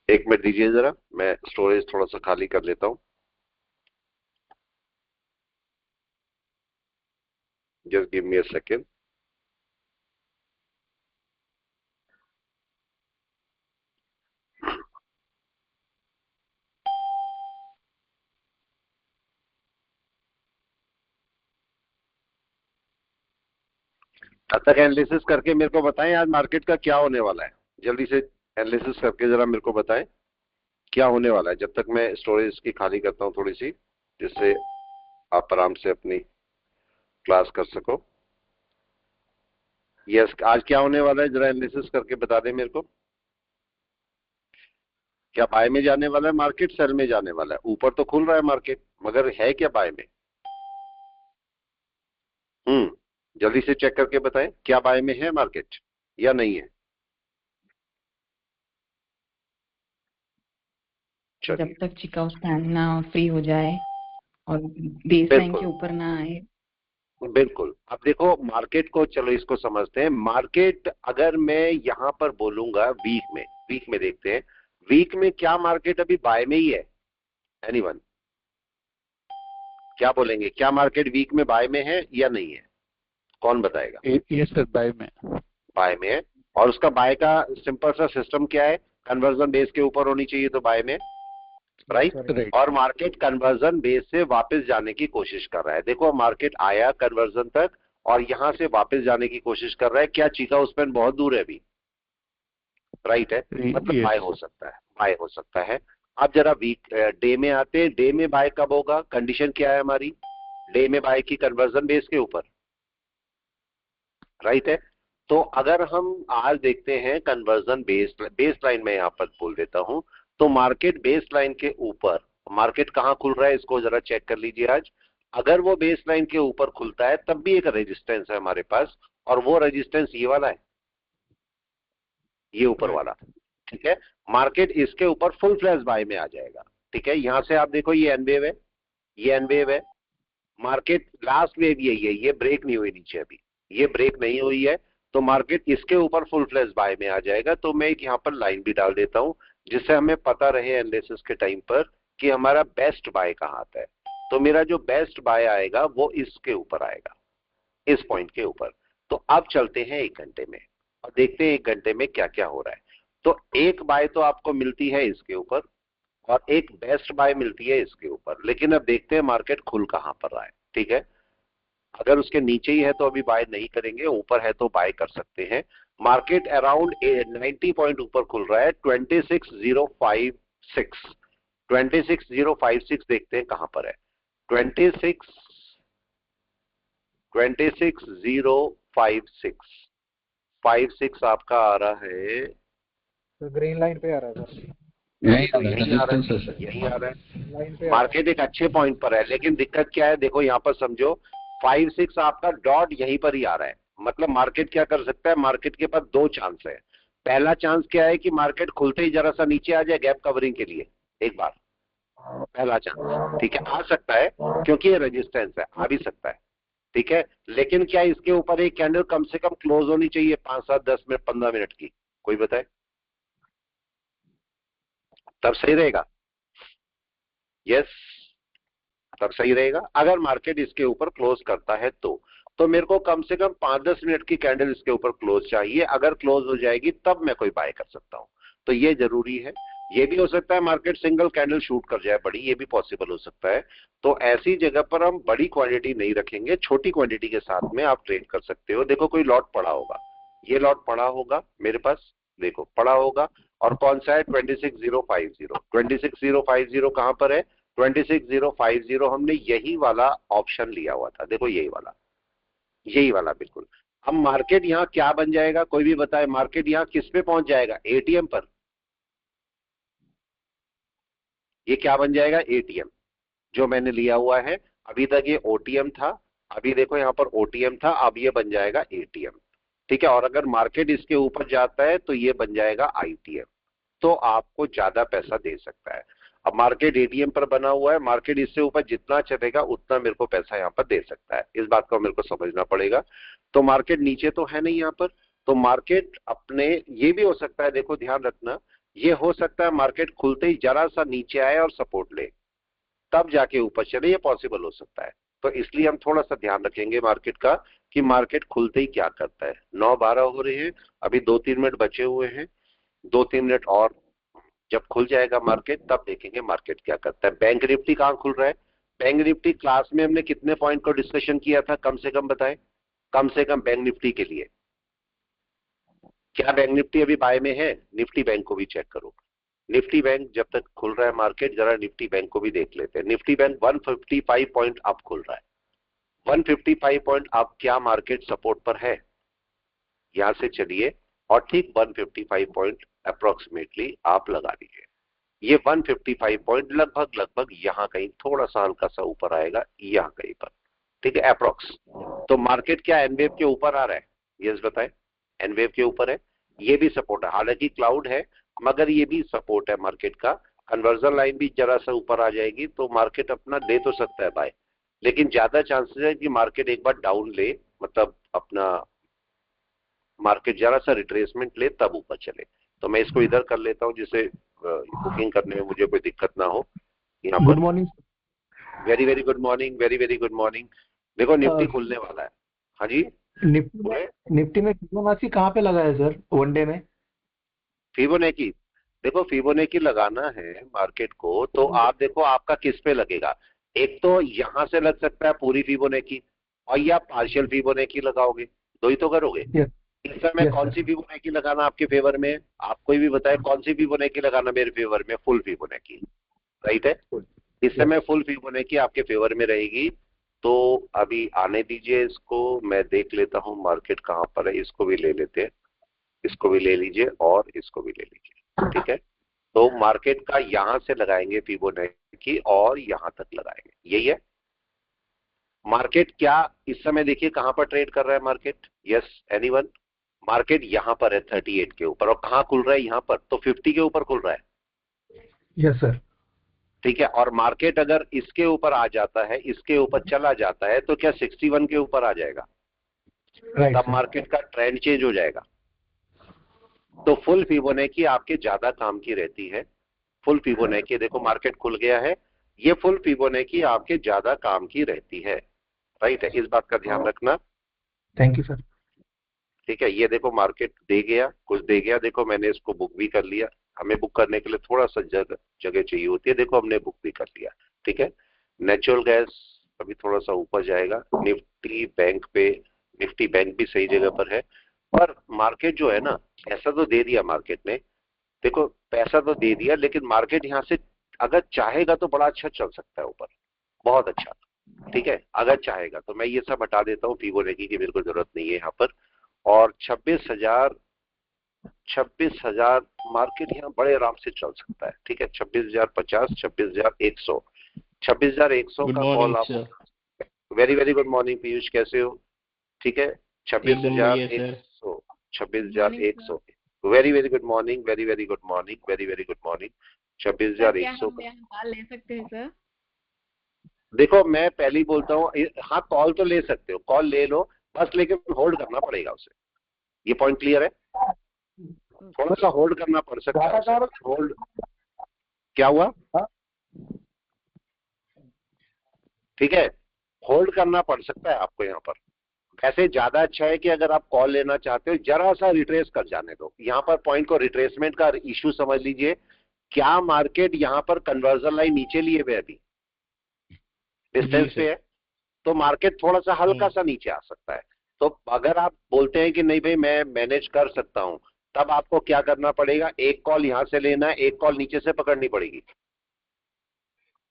एक मिनट दीजिए जरा, मैं स्टोरेज थोड़ा सा खाली कर लेता हूं। Just give me a second. तब तक एनालिसिस करके मेरे को बताएं आज मार्केट का क्या होने वाला है। जल्दी से एनालिसिस करके जरा मेरे को बताएं क्या होने वाला है, जब तक मैं स्टोरेज की खाली करता हूं थोड़ी सी, जिससे आप आराम से अपनी क्लास कर सको। यस, आज क्या होने वाला है जरा एनालिसिस करके बता दें मेरे को। क्या बाय में जाने वाला है मार्केट, सेल में जाने वाला है? ऊपर तो खुल रहा है मार्केट, मगर है क्या बाय में? जल्दी से चेक करके बताएं क्या बाय में है मार्केट या नहीं है। जब चलिए, तक चिकाउ स्पैन ना फ्री हो जाए और बेस लाइन के बिल्कुल ऊपर ना आए। बिल्कुल। अब देखो मार्केट को, चलो इसको समझते हैं। मार्केट अगर मैं यहां पर बोलूंगा वीक में देखते हैं, वीक में क्या मार्केट अभी बाय में ही है? एनीवन क्या बोलेंगे, क्या मार्केट वीक में बाय में है या नहीं है? कौन बताएगा? ये सर बाय में। बाय में है। और उसका बाय का सिंपल सा सिस्टम क्या है? कन्वर्जन बेस के ऊपर होनी चाहिए तो बाय में, राइट। राइट। और मार्केट कन्वर्जन बेस से वापस जाने की कोशिश कर रहा है। देखो मार्केट आया कन्वर्जन तक और यहां से वापस जाने की कोशिश कर रहा है। क्या चिकागो स्पैन बहुत दूर है अभी? राइट है, मतलब बाय यस। हो सकता है, बाय हो सकता है। अब जरा वीक डे में आते हैं। डे में बाय कब होगा? कंडीशन क्या है हमारी डे में बाय की? कन्वर्जन बेस के ऊपर, राइट है। तो अगर हम आज देखते हैं कन्वर्जन बेस लाइन में यहां पर बोल देता हूं, तो मार्केट बेस लाइन के ऊपर, मार्केट कहां खुल रहा है इसको जरा चेक कर लीजिए आज। अगर वो बेस लाइन के ऊपर खुलता है तब भी एक रेजिस्टेंस है हमारे पास, और वो रेजिस्टेंस ये वाला है, ये ऊपर वाला, राइट। ठीक है। मार्केट इसके ऊपर फुल फ्लैश बाय में आ जाएगा, ठीक है। यहां से आप देखो ये एन वेव है, ये एन वेव है। मार्केट लास्ट वेव यही है, ये ब्रेक नहीं हुई नीचे अभी, ये ब्रेक नहीं हुई है। तो मार्केट इसके ऊपर फुल फ्लैश बाय में आ जाएगा। तो मैं एक यहां पर लाइन भी डाल देता हूं, जिससे हमें पता रहे एनालिसिस के टाइम पर कि हमारा बेस्ट बाय कहां आता है। तो मेरा जो बेस्ट बाय आएगा वो इसके ऊपर आएगा, इस पॉइंट के ऊपर। तो अब चलते हैं 1 घंटे में और देखते हैं 1 घंटे में क्या क्या हो रहा है। तो एक बाय तो आपको मिलती है इसके ऊपर और एक बेस्ट बाय मिलती है इसके ऊपर, लेकिन अब देखते हैं मार्केट खुल कहां पर रहा है, ठीक है। अगर उसके नीचे ही है तो अभी बाय नहीं करेंगे, ऊपर है तो बाय कर सकते हैं। मार्केट अराउंड 90 पॉइंट ऊपर खुल रहा है, 26056। 26056 देखते हैं कहां पर है। 26056 आपका आ रहा है, तो ग्रीन लाइन पे आ रहा है सर, यही आ रहा है, यही आ रहा है। लाइन पे आ रहा मार्केट एक अच्छे पॉइंट पर है, लेकिन दिक्कत क्या है देखो यहां पर समझो, 5-6 आपका डॉट यहीं पर ही आ रहा है। मतलब मार्केट क्या कर सकता है, मार्केट के पास 2 चांस है। पहला चांस क्या है कि मार्केट खुलते ही जरा सा नीचे आ जाए गैप कवरिंग के लिए एक बार, पहला चांस, ठीक है, आ सकता है क्योंकि ये रेजिस्टेंस है, आ भी सकता है, ठीक है। लेकिन क्या इसके ऊपर एक कैंडल कम से कम क्लोज होनी चाहिए 5-7-10 मिनट 15 मिनट की, कोई बताए, तब सही रहेगा। यस, तब सही रहेगा अगर मार्केट इसके ऊपर क्लोज करता है तो मेरे को कम से कम 5-10 मिनट की कैंडल इसके ऊपर क्लोज चाहिए। अगर क्लोज हो जाएगी तब मैं कोई बाय कर सकता हूं, तो ये जरूरी है। ये भी हो सकता है मार्केट सिंगल कैंडल शूट कर जाए बड़ी, ये भी पॉसिबल हो सकता है। तो ऐसी जगह पर हम बड़ी क्वांटिटी नहीं रखेंगे, छोटी क्वांटिटी के साथ में आप ट्रेड कर सकते हो। देखो कोई लॉट पड़ा होगा, ये लॉट पड़ा होगा मेरे पास, देखो पड़ा होगा, और कौन सा है 26050। 26050 कहां पर है? 26050 हमने यही वाला ऑप्शन लिया हुआ था, देखो यही वाला, यही वाला बिल्कुल। अब मार्केट यहां क्या बन जाएगा, कोई भी बताए, मार्केट यहां किस पे पहुंच जाएगा? एटीएम पर। ये क्या बन जाएगा? एटीएम, जो मैंने लिया हुआ है। अभी तक ये ओटीएम था, अभी देखो यहां पर ओटीएम था, अब ये बन जाएगा एटीएम, ठीक है। और अगर मार्केट इसके ऊपर जाता है तो ये बन जाएगा आईटीएम, तो आपको ज्यादा पैसा दे सकता है। अब मार्केट एटीएम पर बना हुआ है, मार्केट इससे ऊपर जितना चलेगा उतना मेरे को पैसा यहाँ पर दे सकता है, इस बात को मेरे को समझना पड़ेगा। तो मार्केट नीचे तो है नहीं यहाँ पर, तो मार्केट अपने, ये भी हो सकता है, देखो ध्यान रखना, ये हो सकता है मार्केट खुलते ही जरा सा नीचे आए और सपोर्ट ले, तब जाके ऊपर चले, ये पॉसिबल हो सकता है। तो इसलिए हम थोड़ा सा ध्यान रखेंगे मार्केट का कि मार्केट खुलते ही क्या करता है। 9:12 हो रहे हैं, अभी 2-3 मिनट बचे हुए हैं, 2-3 मिनट और जब खुल जाएगा मार्केट तब देखेंगे मार्केट क्या करता है। बैंक निफ्टी कहाँ खुल रहा है? बैंक निफ्टी क्लास में हमने कितने पॉइंट को डिस्कशन किया था, कम से कम बताएं, कम से कम बैंक निफ्टी के लिए। क्या बैंक निफ्टी अभी बाय में है? निफ्टी बैंक को भी चेक करो। निफ्टी बैंक जब तक खुल रहा है मार्केट, जरा निफ्टी बैंक को भी देख लेते हैं। निफ्टी बैंक 155 पॉइंट अप खुल रहा है, 155 पॉइंट अप। क्या मार्केट सपोर्ट पर है? यहां से चलिए और ठीक 155 पॉइंट अप्रोक्सीमेटली आप लगा लीजिए। ये 155 पॉइंट लगभग यहां कहीं थोड़ा सा हल्का सा ऊपर आएगा, यहां कहीं पर, ठीक है, अप्रोक्स। तो मार्केट क्या एनवेव के ऊपर आ रहा है? यस बताएं, एनवेव के ऊपर है, ये भी सपोर्ट है, हालांकि क्लाउड है मगर ये भी सपोर्ट है मार्केट का। कन्वर्जन लाइन भी जरा सा ऊपर आ जाएगी तो मार्केट अपना दे तो सकता है बाय, लेकिन ज्यादा चांसेस है कि मार्केट एक बार डाउन ले, मतलब अपना मार्केट जरा सा रिट्रेसमेंट ले तब ऊपर चले। तो मैं इसको इधर कर लेता हूं जिससे बुकिंग करने में मुझे कोई दिक्कत ना हो। यहाँ गुड पर morning. Very very good morning, very very good morning. देखो निफ्टी खुलने वाला है। हाँ जी, निफ्टी में फिबोनाची कहाँ पे लगा है सर वनडे में? फिबोनाची, देखो फिबोनाची लगाना है मार्केट को तो आप देखो आपका किस पे लगेगा। एक तो यहां से लग सकता है पूरी फिबोनाची, और या पार्शियल फिबोनाची लगाओगे, दो ही तो करोगे। यस इस समय यस कौन सी सर। फिबोनाची लगाना आपके फेवर में है? आप कोई भी बताए कौन सी फिबोनाची लगाना मेरे फेवर में? फुल फिबोनाची, राइट है। इस समय फुल फिबोनाची आपके फेवर में रहेगी। तो अभी आने दीजिए इसको, मैं देख लेता हूँ मार्केट कहाँ पर है, इसको भी ले लेते हैं, इसको भी ले लीजिए और इसको भी ले लीजिए, ठीक है। तो मार्केट का यहां से लगाएंगे फिबोनाची और यहां तक लगाएंगे, यही है। मार्केट क्या इस समय देखिए कहां पर ट्रेड कर रहा है मार्केट? Yes anyone? मार्केट यहां पर है 38 के ऊपर, और कहां खुल रहा है? यहां पर, तो 50 के ऊपर खुल रहा है। Yes sir. ठीक है, और मार्केट अगर इसके ऊपर आ जाता है, इसके ऊपर चला जाता है, तो क्या 61 के ऊपर आ जाएगा? राइट तब सर। मार्केट का ट्रेंड चेंज हो जाएगा। तो फुल फिबोनाची आपके ज्यादा काम की रहती है। फुल फिबोनाची, देखो मार्केट खुल गया है, ये फुल फिबोनाची आपके ज्यादा काम की रहती है, राइट है, इस बात का ध्यान रखना। Thank you sir. ठीक है, ये देखो मार्केट दे गया, कुछ दे गया, देखो मैंने इसको बुक भी कर लिया। हमें बुक करने के लिए थोड़ा सा जगह चाहिए होती है, देखो हमने बुक भी कर लिया, ठीक है। नेचुरल गैस अभी थोड़ा सा ऊपर जाएगा। निफ्टी बैंक पे, निफ्टी बैंक भी सही जगह पर है। पर मार्केट जो है ना, पैसा तो दे दिया मार्केट ने, देखो पैसा तो दे दिया, लेकिन मार्केट यहाँ से अगर चाहेगा तो बड़ा अच्छा चल सकता है ऊपर, बहुत अच्छा, ठीक है, अगर चाहेगा तो। मैं ये सब हटा देता हूँ, फिबोनाची की मेरे को जरूरत नहीं है यहाँ पर। और 26,000 मार्केट यहाँ बड़े आराम से चल सकता है, ठीक है। 26,050, 26,100, 26,100 गुड का मॉर्निंग कॉल आप। Sir. Very very good morning Piyush, कैसे हो? ठीक है, एकदम बढ़िया sir. 26,100, 26,100। Very very good morning, very very good morning, very very good morning. Sir क्या 26,100 हम यहाँ कॉल ले सकते हैं सर? देखो मैं पहले ही बोलता हूँ, हाँ कॉल तो ले सकते हो, कॉल ले लो बस, लेकिन होल्ड करना पड़ेगा उसे। ये पॉइंट क्लियर है? थोड़ा सा होल्ड करना पड़ सकता है। होल्ड, क्या हुआ? ठीक है, होल्ड करना पड़ सकता है आपको यहाँ पर। ऐसे ज्यादा अच्छा है कि अगर आप कॉल लेना चाहते हो जरा सा रिट्रेस कर जाने दो। यहाँ पर पॉइंट को, रिट्रेसमेंट का इश्यू समझ लीजिए। क्या मार्केट यहाँ पर कन्वर्जन लाइन नीचे लिए हुए अभी डिस्टेंस पे है, तो मार्केट थोड़ा सा हल्का सा नीचे आ सकता है। तो अगर आप बोलते हैं कि नहीं भाई मैं मैनेज कर सकता हूं, तब आपको क्या करना पड़ेगा? एक कॉल यहां से लेना है, एक कॉल नीचे से पकड़नी पड़ेगी,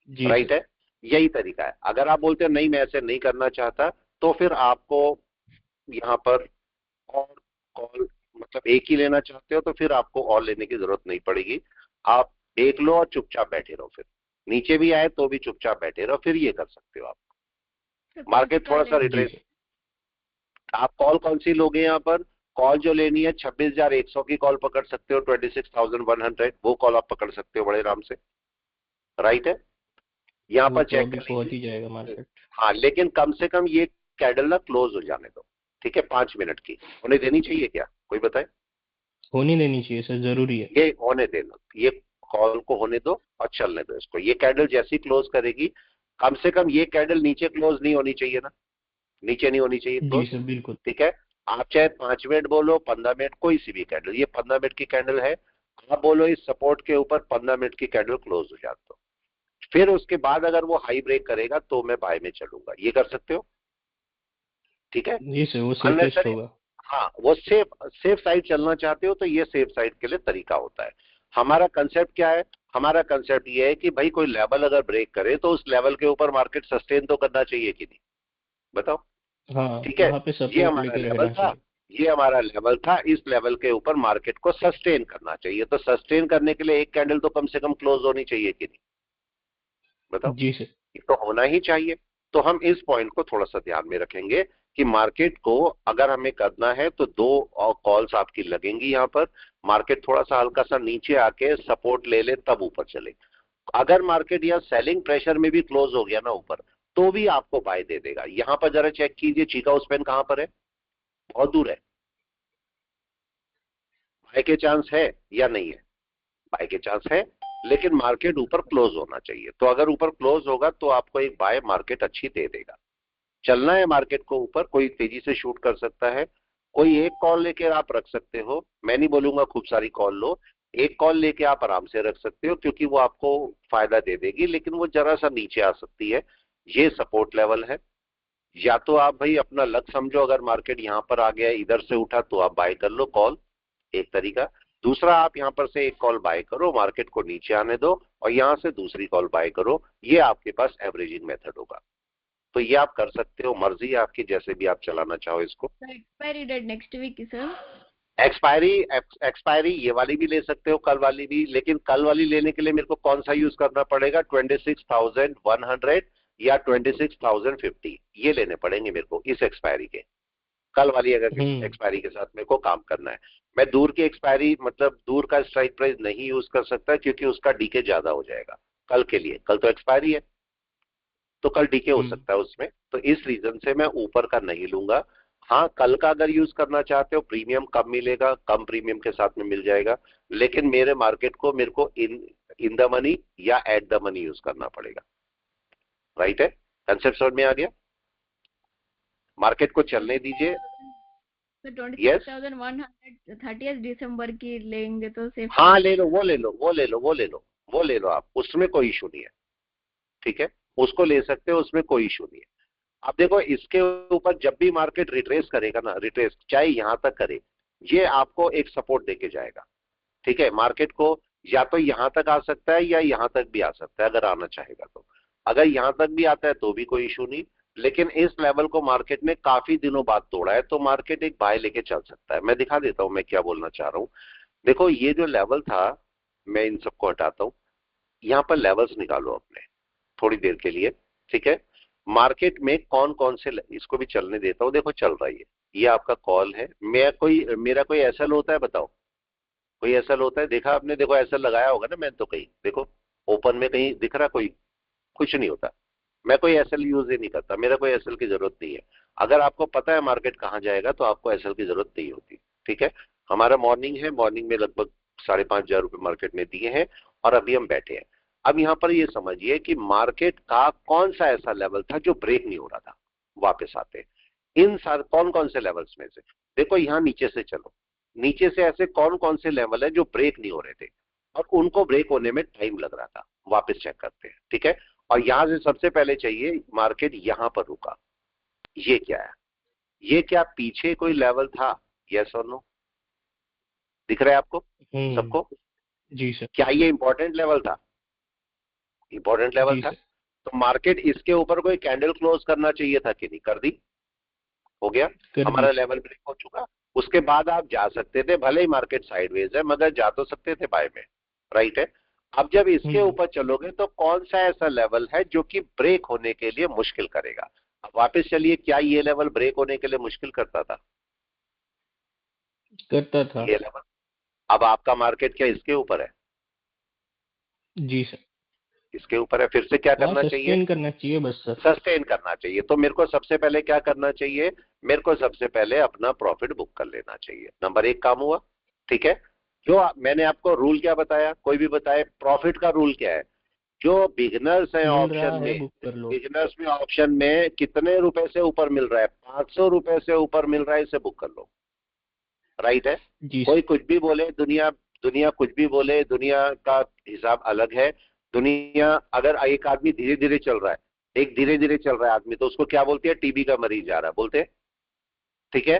राइट है। यही तरीका है। अगर आप बोलते हैं नहीं मैं ऐसे नहीं करना चाहता, तो फिर आपको यहाँ पर और कॉल, मतलब एक ही लेना चाहते हो तो फिर आपको और लेने की जरूरत नहीं पड़ेगी। आप देख लो और चुपचाप बैठे रहो, फिर नीचे भी आए तो भी चुपचाप बैठे रहो, फिर ये कर सकते हो आप। मार्केट थोड़ा सा रिट्रेस। आप कॉल कौन सी लोगे यहाँ पर? कॉल जो लेनी है 26,100 की कॉल पकड़ सकते हो, 26,100, वो कॉल आप पकड़ सकते हो बड़े आराम से। राइट है, यहाँ वो पर तो चेक अभी कर पहुंच ही लीजिए। जाएगा मार्केट। हाँ, लेकिन कम से कम ये कैंडल ना क्लोज हो जाने दो, ठीक है, 5 मिनट की होने देनी चाहिए क्या, कोई बताए? होनी देनी चाहिए सर, जरूरी है। ये होने देना, ये कॉल को होने दो और चलने दो इसको। ये कैंडल जैसी क्लोज करेगी, कम से कम ये कैंडल नीचे क्लोज नहीं होनी चाहिए ना, नीचे नहीं होनी चाहिए जी क्लोज, सर बिल्कुल। ठीक है। आप चाहे 5 मिनट बोलो, 15 मिनट, कोई सी भी कैंडल, ये 15 मिनट की कैंडल है, आप बोलो इस सपोर्ट के ऊपर 15 मिनट की कैंडल क्लोज हो जाए तो फिर उसके बाद अगर वो हाई ब्रेक करेगा तो मैं बाय में चलूंगा, ये कर सकते हो, ठीक है। जी सर वो सेफेस्ट अननेसेसरी, होगा। हाँ, वो सेफ सेफ साइड चलना चाहते हो तो ये सेफ साइड के लिए तरीका होता है। हमारा कंसेप्ट क्या है? हमारा कंसेप्ट ये है कि भाई कोई लेवल अगर ब्रेक करे तो उस लेवल के ऊपर मार्केट सस्टेन तो करना चाहिए कि नहीं, बताओ, हाँ ठीक है। वहां पे ये सपोर्ट हमारा लेके लेवल रहना था, चाहिए। ये हमारा लेवल था, इस लेवल के ऊपर मार्केट को सस्टेन करना चाहिए, तो सस्टेन करने के लिए एक कैंडल तो कम से कम क्लोज होनी चाहिए कि नहीं, बताओ, जी सर। ये तो होना ही चाहिए। तो हम इस पॉइंट को थोड़ा सा ध्यान में रखेंगे कि मार्केट को अगर हमें करना है तो दो कॉल्स आपकी लगेंगी यहां पर। मार्केट थोड़ा सा हल्का सा नीचे आके सपोर्ट ले ले तब ऊपर चले। अगर मार्केट यहाँ सेलिंग प्रेशर में भी क्लोज हो गया ना ऊपर, तो भी आपको बाय दे देगा। यहां पर जरा चेक कीजिए चिकागो स्पैन कहां पर है, बहुत दूर है, बाय के चांस है या नहीं है? बाय के चांस है, लेकिन मार्केट ऊपर क्लोज होना चाहिए। तो अगर ऊपर क्लोज होगा तो आपको एक बाय मार्केट अच्छी दे देगा। चलना है मार्केट को ऊपर, कोई तेजी से शूट कर सकता है, कोई एक कॉल लेके आप रख सकते हो, मैं नहीं बोलूंगा खूब सारी कॉल लो, एक कॉल लेके आप आराम से रख सकते हो क्योंकि वो आपको फायदा दे देगी, लेकिन वो जरा सा नीचे आ सकती है। ये सपोर्ट लेवल है। या तो आप भाई अपना लक समझो, अगर मार्केट यहां पर आ गया इधर से उठा तो आप बाय कर लो कॉल, एक तरीका। दूसरा, आप यहां पर से एक कॉल बाय करो, मार्केट को नीचे आने दो और यहां से दूसरी कॉल बाय करो, ये आपके पास एवरेजिंग मेथड होगा। तो ये आप कर सकते हो, मर्जी है आपकी, जैसे भी आप चलाना चाहो इसको। Expiry date next week sir. Expiry, expiry ये वाली भी ले सकते हो, कल वाली भी, लेकिन कल वाली लेने के लिए मेरे को कौन सा यूज करना पड़ेगा, 26,100 या 26,050, ये लेने पड़ेंगे मेरे को इस एक्सपायरी के। कल वाली अगर हम्म। एक्सपायरी के साथ मेरे को काम करना है, मैं दूर की एक्सपायरी मतलब दूर का स्ट्राइक प्राइस नहीं यूज कर सकता क्योंकि उसका डीके ज्यादा हो जाएगा कल के लिए। कल तो एक्सपायरी है, तो कल डीके हो हम्म। सकता है उसमें, तो इस रीजन से मैं ऊपर का नहीं लूंगा। हाँ, कल का अगर यूज करना चाहते हो, प्रीमियम कम मिलेगा, कम प्रीमियम के साथ में मिल जाएगा, लेकिन मेरे मार्केट को मेरे को इन इन द मनी या एट द मनी यूज करना पड़ेगा, राइट है। कंसेप्ट समझ में आ गया? मार्केट को चलने दीजिए। तो यस, 26,100 30 दिसंबर की लेंगे तो सेफ। हाँ, ले लो, वो ले लो, वो ले लो, वो ले लो, वो ले लो आप, उसमें कोई इशू नहीं है, ठीक है, उसको ले सकते हो, उसमें कोई इशू नहीं है। अब देखो इसके ऊपर जब भी मार्केट रिट्रेस करेगा ना, रिट्रेस चाहे यहां तक करे, ये आपको एक सपोर्ट देके जाएगा, ठीक है। मार्केट को या तो यहां तक आ सकता है या यहां तक भी आ सकता है अगर आना चाहेगा तो। अगर यहां तक भी आता है तो भी कोई इशू नहीं, लेकिन इस लेवल को मार्केट ने काफी दिनों बाद तोड़ा है तो मार्केट एक बाय लेके चल सकता है। मैं दिखा देता हूं मैं क्या बोलना चाह रहा हूं। देखो ये जो लेवल था, मैं इन सबको हटाता हूं, यहां पर लेवल्स निकालो अपने थोड़ी देर के लिए, ठीक है। मार्केट में कौन कौन से, इसको भी चलने देता हूं, देखो चल रहा है ये आपका कॉल है। मेरा कोई एसएल होता है बताओ, कोई एसएल होता है? देखा आपने, देखो एसएल लगाया होगा ना मैंने तो, कहीं देखो ओपन में कहीं दिख रहा कोई? कुछ नहीं होता। मैं कोई एसएल यूज ही नहीं करता, मेरा कोई एसएल की जरूरत नहीं है। अगर आपको पता है मार्केट कहां जाएगा तो आपको एसएल की जरूरत नहीं होती, ठीक है। हमारा मॉर्निंग है, मॉर्निंग में लगभग 5,500 रुपए मार्केट ने दिए हैं और अभी हम बैठे हैं। अब यहां पर ये समझिए कि मार्केट का कौन सा ऐसा लेवल था जो ब्रेक नहीं हो रहा था, वापस आते इन सारे कौन कौन से लेवल्स में से। देखो यहां नीचे से चलो, नीचे से ऐसे कौन कौन से लेवल है जो ब्रेक नहीं हो रहे थे और उनको ब्रेक होने में टाइम लग रहा था, वापस चेक करते हैं, ठीक है। और यहां से सबसे पहले चाहिए मार्केट यहां पर रुका, ये क्या है? ये क्या पीछे कोई लेवल था? यस और नो, दिख रहा है आपको हम्म। सबको? जी सर। क्या ये इंपॉर्टेंट लेवल था? इंपॉर्टेंट लेवल जी था। सर। तो मार्केट इसके ऊपर कोई कैंडल क्लोज करना चाहिए था कि नहीं? कर दी, हो गया, कर दी हमारा सर। लेवल ब्रेक हो चुका। उसके बाद आप जा सकते थे, भले ही मार्केट साइडवेज है मगर जा तो सकते थे बाय में, राइट है। अब जब इसके हम्म। ऊपर चलोगे तो कौन सा ऐसा लेवल है जो कि ब्रेक होने के लिए मुश्किल करेगा? अब वापस चलिए, क्या ये लेवल ब्रेक होने के लिए मुश्किल करता था? करता था। ये लेवल। अब आपका मार्केट क्या इसके ऊपर है? जी सर। इसके ऊपर है। फिर से क्या हाँ, करना चाहिए? सस्टेन करना चाहिए बस सर। सस्टेन करना चाहिए। तो मेरे को सबसे पहले क्या करना चाहिए? मेरे को सबसे पहले अपना प्रॉफिट बुक कर लेना चाहिए। नंबर 1 काम हुआ। ठीक है, मैंने आपको रूल क्या बताया, कोई भी बताए प्रॉफिट का रूल क्या है? जो बिगिनर्स हैं मिल रहा ऑप्शन है में, बुक कर लो। बिगिनर्स में ऑप्शन में कितने रुपए से ऊपर मिल रहा है? 500 रुपए से ऊपर मिल रहा है, इसे बुक कर लो। राइट है? जी कोई सर। कुछ भी बोले, दुनिया दुनिया कुछ भी बोले, दुनिया का हिसाब अलग है। दुनिया, अगर एक आदमी धीरे धीरे चल रहा है, एक धीरे धीरे चल रहा है आदमी, तो उसको क्या बोलती है? टीबी का मरीज जा रहा है बोलते हैं। ठीक है,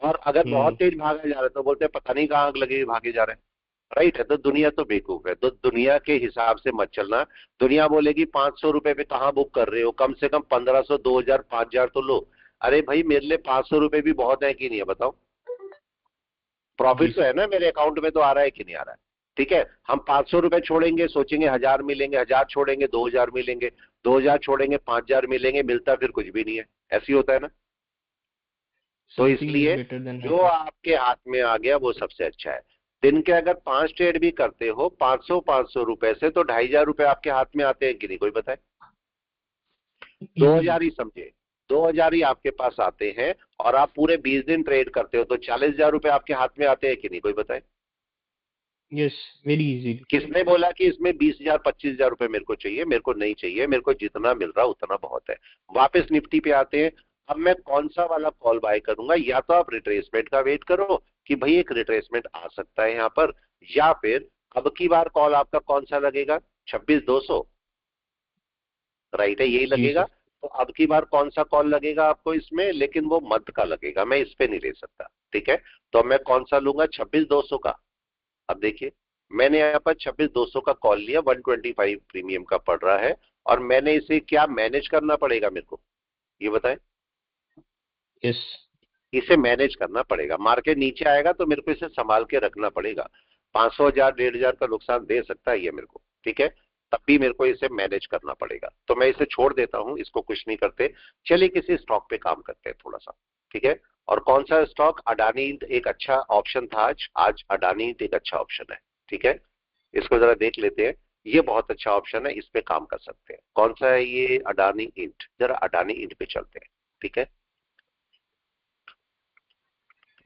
और अगर बहुत तेज भागा जा रहा है तो बोलते हैं पता नहीं कहाँ आग लगी भागे जा रहे हैं। राइट है? तो दुनिया तो बेवकूफ है, तो दुनिया के हिसाब से मत चलना। दुनिया बोलेगी 500 रुपए पे कहाँ बुक कर रहे हो, कम से कम 1500, 2000, 5000 तो लो। अरे भाई, मेरे लिए 500 रुपए भी बहुत है कि नहीं है, बताओ। जी प्रॉफिट तो सर। है ना, मेरे अकाउंट में तो आ रहा है कि नहीं आ रहा है? ठीक है, हम 500 रुपए छोड़ेंगे, सोचेंगे 1000 मिलेंगे, 1000 छोड़ेंगे 2000 मिलेंगे, 2000 छोड़ेंगे 5000 मिलेंगे, मिलता फिर कुछ भी नहीं है। ऐसी होता है ना? तो समथिंग इज इसलिए बेटर देन जो नथिंग। आपके हाथ में आ गया वो सबसे अच्छा है। दिन के अगर 5 ट्रेड भी करते हो 500 रुपए से, तो 2500 रुपए आपके हाथ में आते हैं कि नहीं, कोई बताए? इजीली। 2000 ही समझे, 2000 ही आपके पास आते हैं, और आप पूरे 20 दिन ट्रेड करते हो तो 40,000 रुपए आपके हाथ में आते हैं कि नहीं, कोई बताए? Yes, very easily. किसने बोला कि इसमें 20,000 25,000 रुपए मेरे को चाहिए? मेरे को नहीं चाहिए, मेरे को जितना मिल रहा उतना बहुत है। वापस निफ्टी पे आते हैं। अब मैं कौन सा वाला कॉल बाय करूंगा? या तो आप रिट्रेसमेंट का वेट करो कि भाई एक रिट्रेसमेंट आ सकता है यहां पर, या फिर अब की बार कॉल आपका कौन सा लगेगा? 26,200। राइट है, यही जी लगेगा। सर। तो अब की बार कौन सा कॉल लगेगा आपको इसमें? लेकिन वो मध्य का लगेगा, मैं इस पे नहीं ले सकता। ठीक है, तो मैं कौन सा लूंगा? 26,200 का। अब देखिए, मैंने यहाँ पर 26,200 का कॉल लिया, 125 प्रीमियम का पड़ रहा है, और मैंने इसे क्या मैनेज करना पड़ेगा मेरे को, ये बताएं? यस। इसे मैनेज करना पड़ेगा। मार्केट नीचे आएगा तो मेरे को इसे संभाल के रखना पड़ेगा। 500, 1000, 1500 का नुकसान दे सकता है ये मेरे को। ठीक है, तब भी मेरे को इसे मैनेज करना पड़ेगा। तो मैं इसे छोड़ देता हूं, इसको कुछ नहीं करते। चलिए किसी स्टॉक पे काम करते हैं थोड़ा सा। ठीक है, और कौन सा स्टॉक? अडानी एक अच्छा ऑप्शन था आज। आज अडानी एक अच्छा ऑप्शन है। ठीक है, इसको जरा देख लेते हैं। ये बहुत अच्छा ऑप्शन है, इस पे काम कर सकते हैं। कौन सा है ये? अडानी इंट। जरा अडानी इंट पे चलते हैं। ठीक है,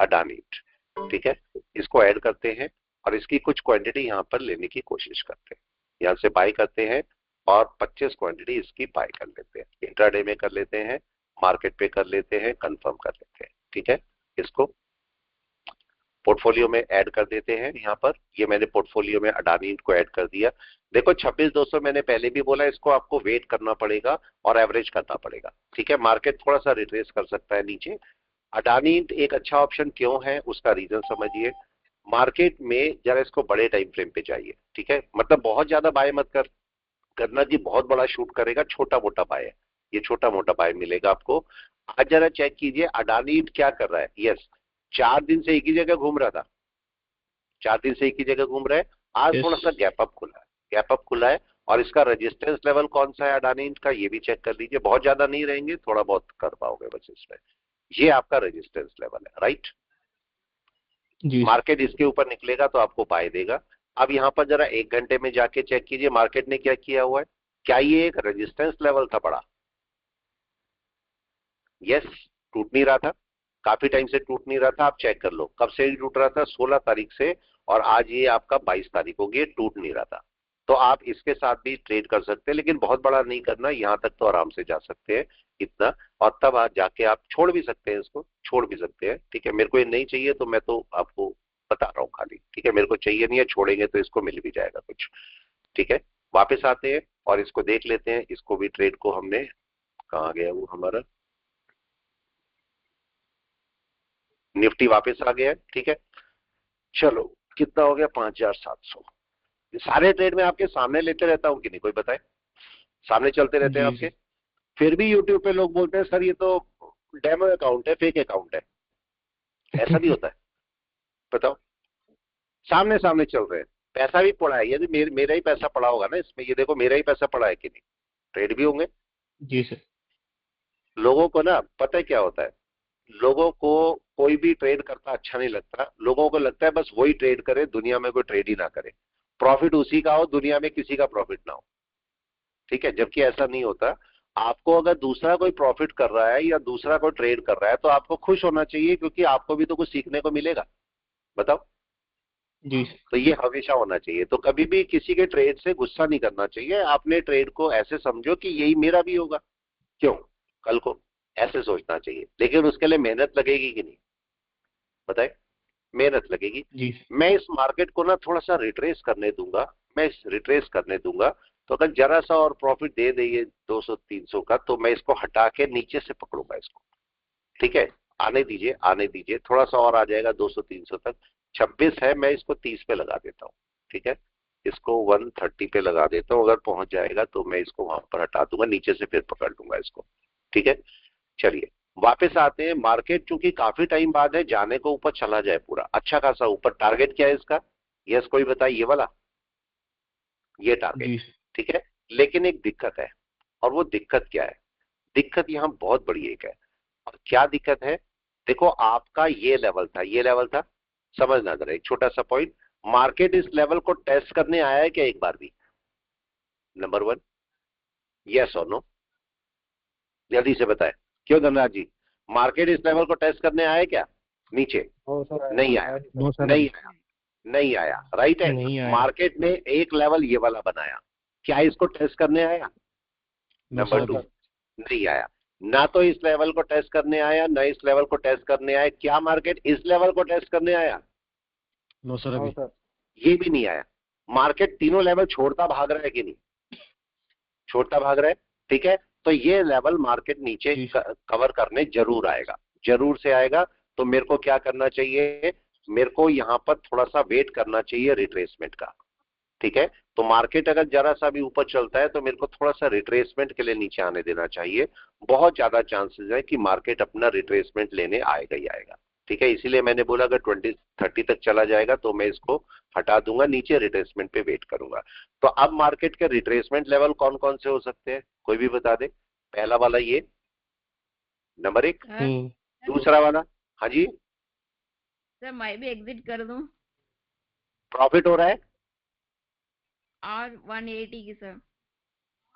अडानी इंट। ठीक है, इसको ऐड करते हैं, और इसकी कुछ क्वांटिटी यहां पर लेने की कोशिश करते हैं। यहां से बाय करते हैं, और 25 क्वांटिटी इसकी बाय कर लेते हैं। इंट्राडे में कर लेते हैं, मार्केट पे कर लेते हैं, कंफर्म कर लेते हैं। ठीक है, इसको पोर्टफोलियो में ऐड कर देते हैं। यहाँ पर ये मैंने पोर्टफोलियो में अडानी इंट को ऐड कर दिया। देखो 26,200 मैंने पहले भी बोला, इसको आपको वेट करना पड़ेगा और एवरेज करना पड़ेगा। ठीक है, मार्केट थोड़ा सा रिट्रेस कर सकता है नीचे। अडानी इंट एक अच्छा ऑप्शन क्यों है, उसका रीजन समझिए। मार्केट में जरा इसको बड़े टाइम फ्रेम पे चाहिए। ठीक है, मतलब बहुत ज्यादा बाय मत करना जी, बहुत बड़ा शूट करेगा। छोटा मोटा बाय है, ये छोटा मोटा बाय मिलेगा आपको। आज जरा चेक कीजिए अडानी इंट क्या कर रहा है। यस, 4 दिन से एक ही जगह घूम रहा था, 4 दिन से एक ही जगह घूम रहा है। आज यस। थोड़ा सा गैप अप खुला है, गैप अप खुला है। और इसका रेजिस्टेंस लेवल कौन सा है अडानी इंट का, ये भी चेक कर लीजिए। बहुत ज्यादा नहीं रहेंगे, थोड़ा बहुत कर पाओगे बस इसमें। ये आपका रेजिस्टेंस लेवल है। राइट, जी सर। मार्केट इसके ऊपर निकलेगा तो आपको बाय देगा। अब यहां पर जरा 1 घंटे में जाके चेक कीजिए मार्केट ने क्या किया हुआ है। क्या ये एक रेजिस्टेंस लेवल था बड़ा? यस, टूट नहीं रहा था, काफी टाइम से टूट नहीं रहा था। आप चेक कर लो कब से ही टूट रहा था, 16 तारीख से, और आज ये आपका 22 तारीख हो गई, टूट नहीं रहा था। तो आप इसके साथ भी ट्रेड कर सकते हैं, लेकिन बहुत बड़ा नहीं करना। यहां तक तो आराम से जा सकते हैं इतना, और तब आज जाके आप छोड़ भी सकते हैं, इसको छोड़ भी सकते हैं। ठीक है, मेरे को ये नहीं चाहिए तो मैं तो आपको बता रहा हूँ खाली। ठीक है, मेरे को चाहिए नहीं है, छोड़ेंगे तो इसको मिल भी जाएगा कुछ। ठीक है, वापस आते हैं और इसको देख लेते हैं। इसको भी ट्रेड को हमने, कहाँ गया वो हमारा निफ्टी, वापस आ गया है। ठीक है, चलो कितना हो गया? 5,700। सारे ट्रेड में आपके सामने लेते रहता हूं कि नहीं, कोई बताए? सामने चलते रहते हैं जी आपके। सर। फिर भी यूट्यूब पे लोग बोलते हैं सर ये तो डेमो अकाउंट है, फेक अकाउंट है। ऐसा भी होता है? बताओ, सामने सामने चल रहे हैं, पैसा भी पड़ा है। यदि मेरा ही पैसा पड़ा होगा ना इसमें, ये देखो मेरा ही पैसा पड़ा है कि नहीं, ट्रेड भी होंगे। जी सर। लोगों को ना पता है क्या होता है, लोगों को कोई भी ट्रेड करता अच्छा नहीं लगता। लोगों को लगता है बस वही ट्रेड करे, दुनिया में कोई ट्रेड ही ना करे, प्रॉफिट उसी का हो, दुनिया में किसी का प्रॉफिट ना हो। ठीक है, जबकि ऐसा नहीं होता। आपको अगर दूसरा कोई प्रॉफिट कर रहा है या दूसरा कोई ट्रेड कर रहा है तो आपको खुश होना चाहिए, क्योंकि आपको भी तो कुछ सीखने को मिलेगा। बताओ। जी सर। तो ये हमेशा होना चाहिए। तो कभी भी किसी के ट्रेड से गुस्सा नहीं करना चाहिए। आपने ट्रेड को ऐसे समझो कि यही मेरा भी होगा, क्यों कल को, ऐसे सोचना चाहिए। लेकिन उसके लिए मेहनत लगेगी कि नहीं, बताए? मेहनत लगेगी। जी सर। मैं इस मार्केट को ना थोड़ा सा रिट्रेस करने दूंगा, मैं इस रिट्रेस करने दूंगा। तो अगर जरा सा और प्रॉफिट दे दे ये 200-300 का, तो मैं इसको हटा के नीचे से पकड़ूंगा इसको। ठीक है, आने दीजिए आने दीजिए, थोड़ा सा और आ जाएगा 200-300 तक। 26 है, मैं इसको 30 पे लगा देता हूँ। ठीक है, इसको 130 पे लगा देता हूँ। अगर पहुंच जाएगा तो मैं इसको वहां पर हटा दूंगा, नीचे से फिर पकड़ लूंगा इसको। ठीक है, चलिए वापस आते हैं। मार्केट चूंकि काफी टाइम बाद है, जाने को ऊपर चला जाए पूरा अच्छा खासा ऊपर। टारगेट क्या है इसका? यस, कोई बताए? ये वाला, ये टारगेट। जी सर। ठीक है, लेकिन एक दिक्कत है। और वो दिक्कत क्या है? दिक्कत यहां बहुत बड़ी एक है। और क्या दिक्कत है? देखो, आपका ये लेवल था, ये लेवल था, समझना जरा एक छोटा सा पॉइंट। मार्केट इस लेवल को टेस्ट करने आया है क्या एक बार भी? नंबर 1, यस और नो, जल्दी से बताए। क्यों धनराज जी, मार्केट इस लेवल को टेस्ट करने आया है क्या नीचे? ओ सर, नहीं आया, नहीं नो सर। सर, नहीं आया, नहीं आया। राइट है, नहीं आया। मार्केट ने एक लेवल ये वाला बनाया, क्या इसको टेस्ट करने आया? No number sir. 2, नहीं आया। ना तो इस लेवल को टेस्ट करने आया, ना इस लेवल को टेस्ट करने आया। क्या मार्केट इस लेवल को टेस्ट करने आया? नो सर, ओ अभी सर। ये भी नहीं आया। मार्केट तीनों लेवल छोड़ता भाग रहा है कि नहीं? छोड़ता भाग रहा है। ठीक है, तो ये लेवल मार्केट नीचे जी सर। कवर करने जरूर आएगा, जरूर से आएगा। तो मेरे को क्या करना चाहिए? मेरे को यहां पर थोड़ा सा वेट करना चाहिए रिट्रेसमेंट का। ठीक है, तो मार्केट अगर जरा सा भी ऊपर चलता है तो मेरे को थोड़ा सा रिट्रेसमेंट के लिए नीचे आने देना चाहिए। बहुत ज्यादा चांसेस है कि मार्केट अपना रिट्रेसमेंट लेने आएगा ही आएगा। ठीक है, इसीलिए मैंने बोला अगर 20-30 तक चला जाएगा तो मैं इसको हटा दूंगा, नीचे रिट्रेसमेंट पे वेट करूंगा। तो अब मार्केट के रिट्रेसमेंट लेवल कौन कौन से हो सकते हैं, कोई भी बता दे? पहला वाला ये, नंबर 1। सर दूसरा वाला, हाँ जी, सर मैं भी एग्जिट कर दूं प्रॉफिट हो रहा है, और 180 की सर।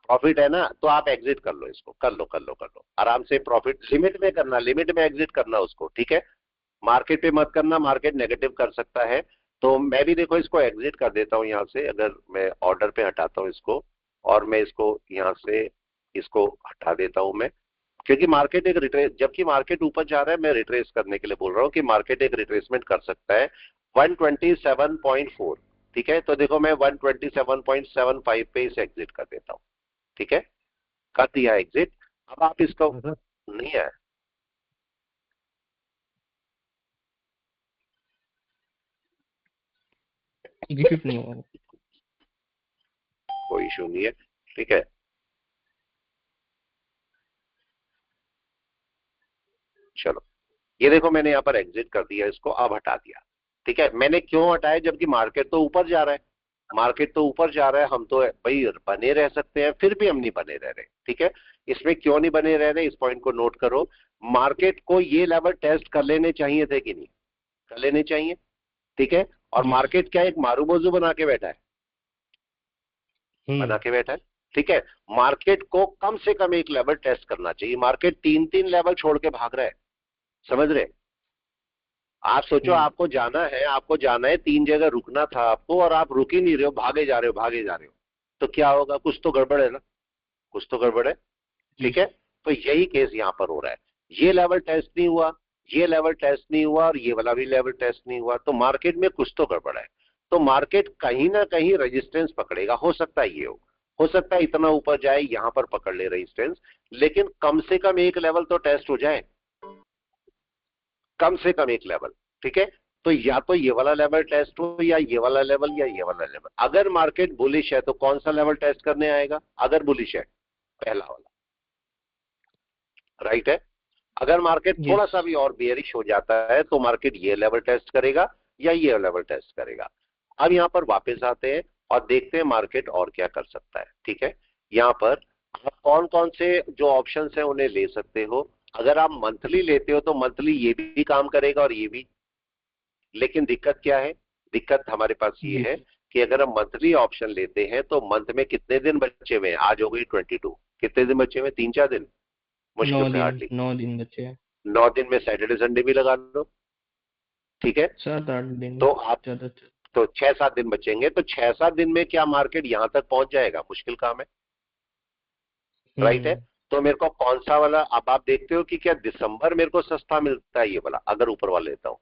प्रॉफिट है ना, तो आप एग्जिट कर लो इसको, कर लो कर लो कर लो आराम से। प्रॉफिट लिमिट में करना, लिमिट में एग्जिट करना उसको। ठीक है, मार्केट पे मत करना, मार्केट नेगेटिव कर सकता है। तो मैं भी देखो इसको एग्जिट कर देता हूं यहां से। अगर मैं ऑर्डर पे हटाता हूं इसको, और मैं इसको यहां से इसको हटा देता हूं मैं, क्योंकि मार्केट एक रिट्रेस, जबकि मार्केट ऊपर जा रहा है, मैं रिट्रेस करने के लिए बोल रहा हूं कि मार्केट एक रिट्रेसमेंट कर सकता है 127.4। ठीक है, तो देखो मैं 127.75 पे इसे एग्जिट कर देता हूं। ठीक है, कर दिया एग्जिट। अब आप इसको, हाँ सर, नहीं है, एग्जीक्यूट नहीं हुआ। कोई इशू नहीं है। ठीक है, चलो ये देखो मैंने यहाँ पर एग्जिट कर दिया इसको, अब हटा दिया। ठीक है, मैंने क्यों हटाया? जबकि मार्केट तो ऊपर जा रहा है, मार्केट तो ऊपर जा रहा है, हम तो भाई बने रह सकते हैं, फिर भी हम नहीं बने रह रहे। ठीक है, इसमें क्यों नहीं बने रह रहे, इस पॉइंट को नोट करो। मार्केट को ये लेवल टेस्ट कर लेने चाहिए थे कि नहीं? कर लेने चाहिए। ठीक है, और जी। मार्केट क्या एक मारू बाजू बना के बैठा है? बना के बैठा है। ठीक है, मार्केट को कम से कम एक लेवल टेस्ट करना चाहिए। मार्केट 3-3 लेवल छोड़ के भाग रहा है, समझ रहे? आप सोचो, आपको जाना है, आपको जाना है, 3 जगह रुकना था आपको, और आप रुक ही नहीं रहे हो, भागे जा रहे हो भागे जा रहे हो। तो क्या होगा? कुछ तो गड़बड़ है ना, कुछ तो गड़बड़ है। जी ठीक है, तो यही केस यहां पर हो रहा है। ये लेवल टेस्ट नहीं हुआ, ये लेवल टेस्ट नहीं हुआ, और ये वाला भी लेवल टेस्ट नहीं हुआ, तो मार्केट में कुछ तो गड़बड़ है। तो मार्केट कहीं ना कहीं रेजिस्टेंस पकड़ेगा। हो सकता है ये हो सकता है इतना ऊपर जाए, यहां पर पकड़ ले रेजिस्टेंस, लेकिन कम से कम एक लेवल तो टेस्ट हो जाए, कम से कम एक लेवल। ठीक है, तो या तो ये वाला लेवल टेस्ट हो, या ये वाला लेवल, या ये वाला लेवल। अगर मार्केट बुलिश है तो कौन सा लेवल टेस्ट करने आएगा? अगर बुलिश है, पहला वाला, राइट है। अगर मार्केट थोड़ा यस। सा भी और बेयरिश हो जाता है तो मार्केट ये लेवल टेस्ट करेगा या ये लेवल टेस्ट करेगा। अब यहां पर वापस आते हैं और देखते हैं मार्केट और क्या कर सकता है। ठीक है, यहां पर आप कौन कौन से जो ऑप्शंस हैं उन्हें ले सकते हो। अगर आप मंथली लेते हो तो मंथली ये भी काम करेगा और ये भी। लेकिन दिक्कत क्या है? दिक्कत हमारे पास ये जी। है कि अगर हम मंथली ऑप्शन लेते हैं तो मंथ में कितने दिन बचे हुए हैं? आज हो गई 22, कितने दिन बचे हुए हैं? 3-4 दिन, मुश्किल से हार्डली 9 दिन बचे हैं। 9 दिन में सैटरडे संडे भी लगा लो, ठीक है। 7-8 दिन तो आप ज्यादा। तो 6-7 दिन बचेंगे, तो 6-7 दिन में क्या मार्केट यहां तक पहुंच जाएगा? मुश्किल काम है, राइट है। तो मेरे को कौन सा वाला, अब आप देखते हो कि क्या दिसंबर मेरे को सस्ता मिलता है ये वाला, अगर ऊपर वाला लेता हूं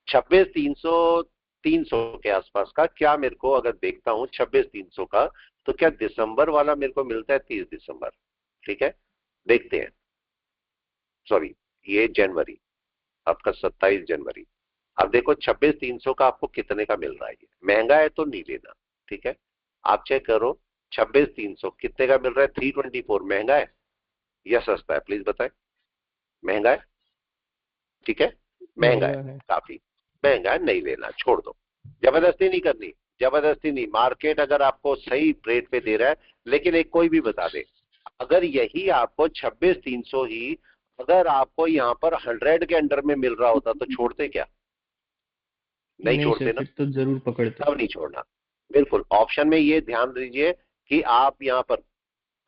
26,300 के आसपास का, क्या मेरे को अगर देखता हूं 26,300 का, तो क्या दिसंबर वाला मेरे को मिलता है 30 दिसंबर, ठीक है। देखते हैं, सॉरी ये जनवरी, आपका 27 जनवरी। अब देखो 26,300 का आपको कितने का मिल रहा है? ये महंगा है तो नहीं लेना, ठीक है। आप चेक करो 26,300 कितने का मिल रहा है? 324। महंगा है या सस्ता है? प्लीज बताएं। महंगा है, ठीक है, महंगा है, काफी महंगा है, नहीं लेना, छोड़ दो। जबरदस्ती नहीं करनी, जबरदस्ती नहीं। मार्केट अगर आपको सही रेट पे दे रहा है, लेकिन एक कोई भी बता दे, अगर यही आपको 26,300 ही अगर आपको यहाँ पर 100 के अंडर में मिल रहा होता तो छोड़ते क्या? नहीं छोड़ते सर, ना, फिर तो जरूर पकड़ते। तब नहीं छोड़ना। बिल्कुल ऑप्शन में ये ध्यान दीजिए कि आप यहाँ पर,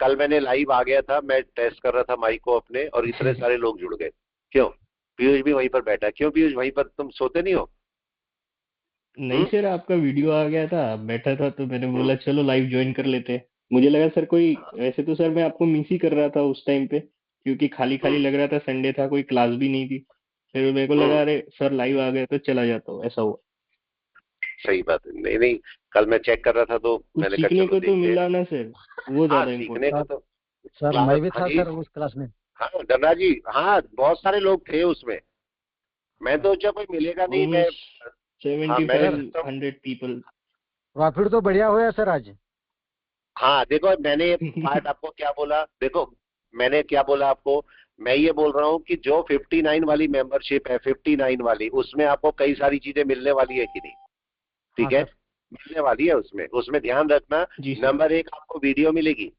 कल मैंने लाइव आ गया था, मैं टेस्ट कर रहा था माइक को अपने, और इतने सारे लोग जुड़ गए। क्यों? पीयूष भी वहीं पर बैठा। क्यों पीयूष वहीं पर? तुम सोते नहीं हो? नहीं सर, आपका वीडियो आ गया था, बैठा था तो मैंने बोला चलो लाइव ज्वाइन कर लेते हैं। मुझे लगा सर कोई, वैसे तो सर मैं आपको मिस ही कर रहा था उस टाइम पे, क्योंकि खाली खाली लग रहा था, संडे था, कोई क्लास भी नहीं थी। फिर मेरे को लगा अरे सर लाइव आ गए तो चला जाता हूँ, ऐसा हुआ। सही बात है। नहीं नहीं, कल मैं चेक कर रहा था तो कुछ मैंने कहा सीखने चलो को तो देखते हैं। मिला ना सर, वो हाँ ज्यादा सीखने इम्पोर्टेंट। को तो सर क्लास, मैं भी हाँ था जी, सर उस क्लास में। हाँ धनराज जी, हाँ बहुत सारे लोग थे उसमें। मैं तो सोचा कोई मिलेगा नहीं, मैं, ऑलमोस्ट हाँ सेवेंटी मैंने sir five system, hundred people profit तो बढ़िया हुआ है सर आज। हाँ देखो मैंने पार्ट आपको क्या बोला, देखो मैंने क्या बोला आपको। मैं ये बोल रहा हूँ कि जो 59 वाली मेंबरशिप है, 59 वाली, उसमें आपको कई सारी चीजें मिलने वाली है कि नहीं? हाँ ठीक है, सर। मिलने वाली है उसमें, उसमें ध्यान रखना। जी सर। नंबर एक, आपको वीडियो मिलेगी,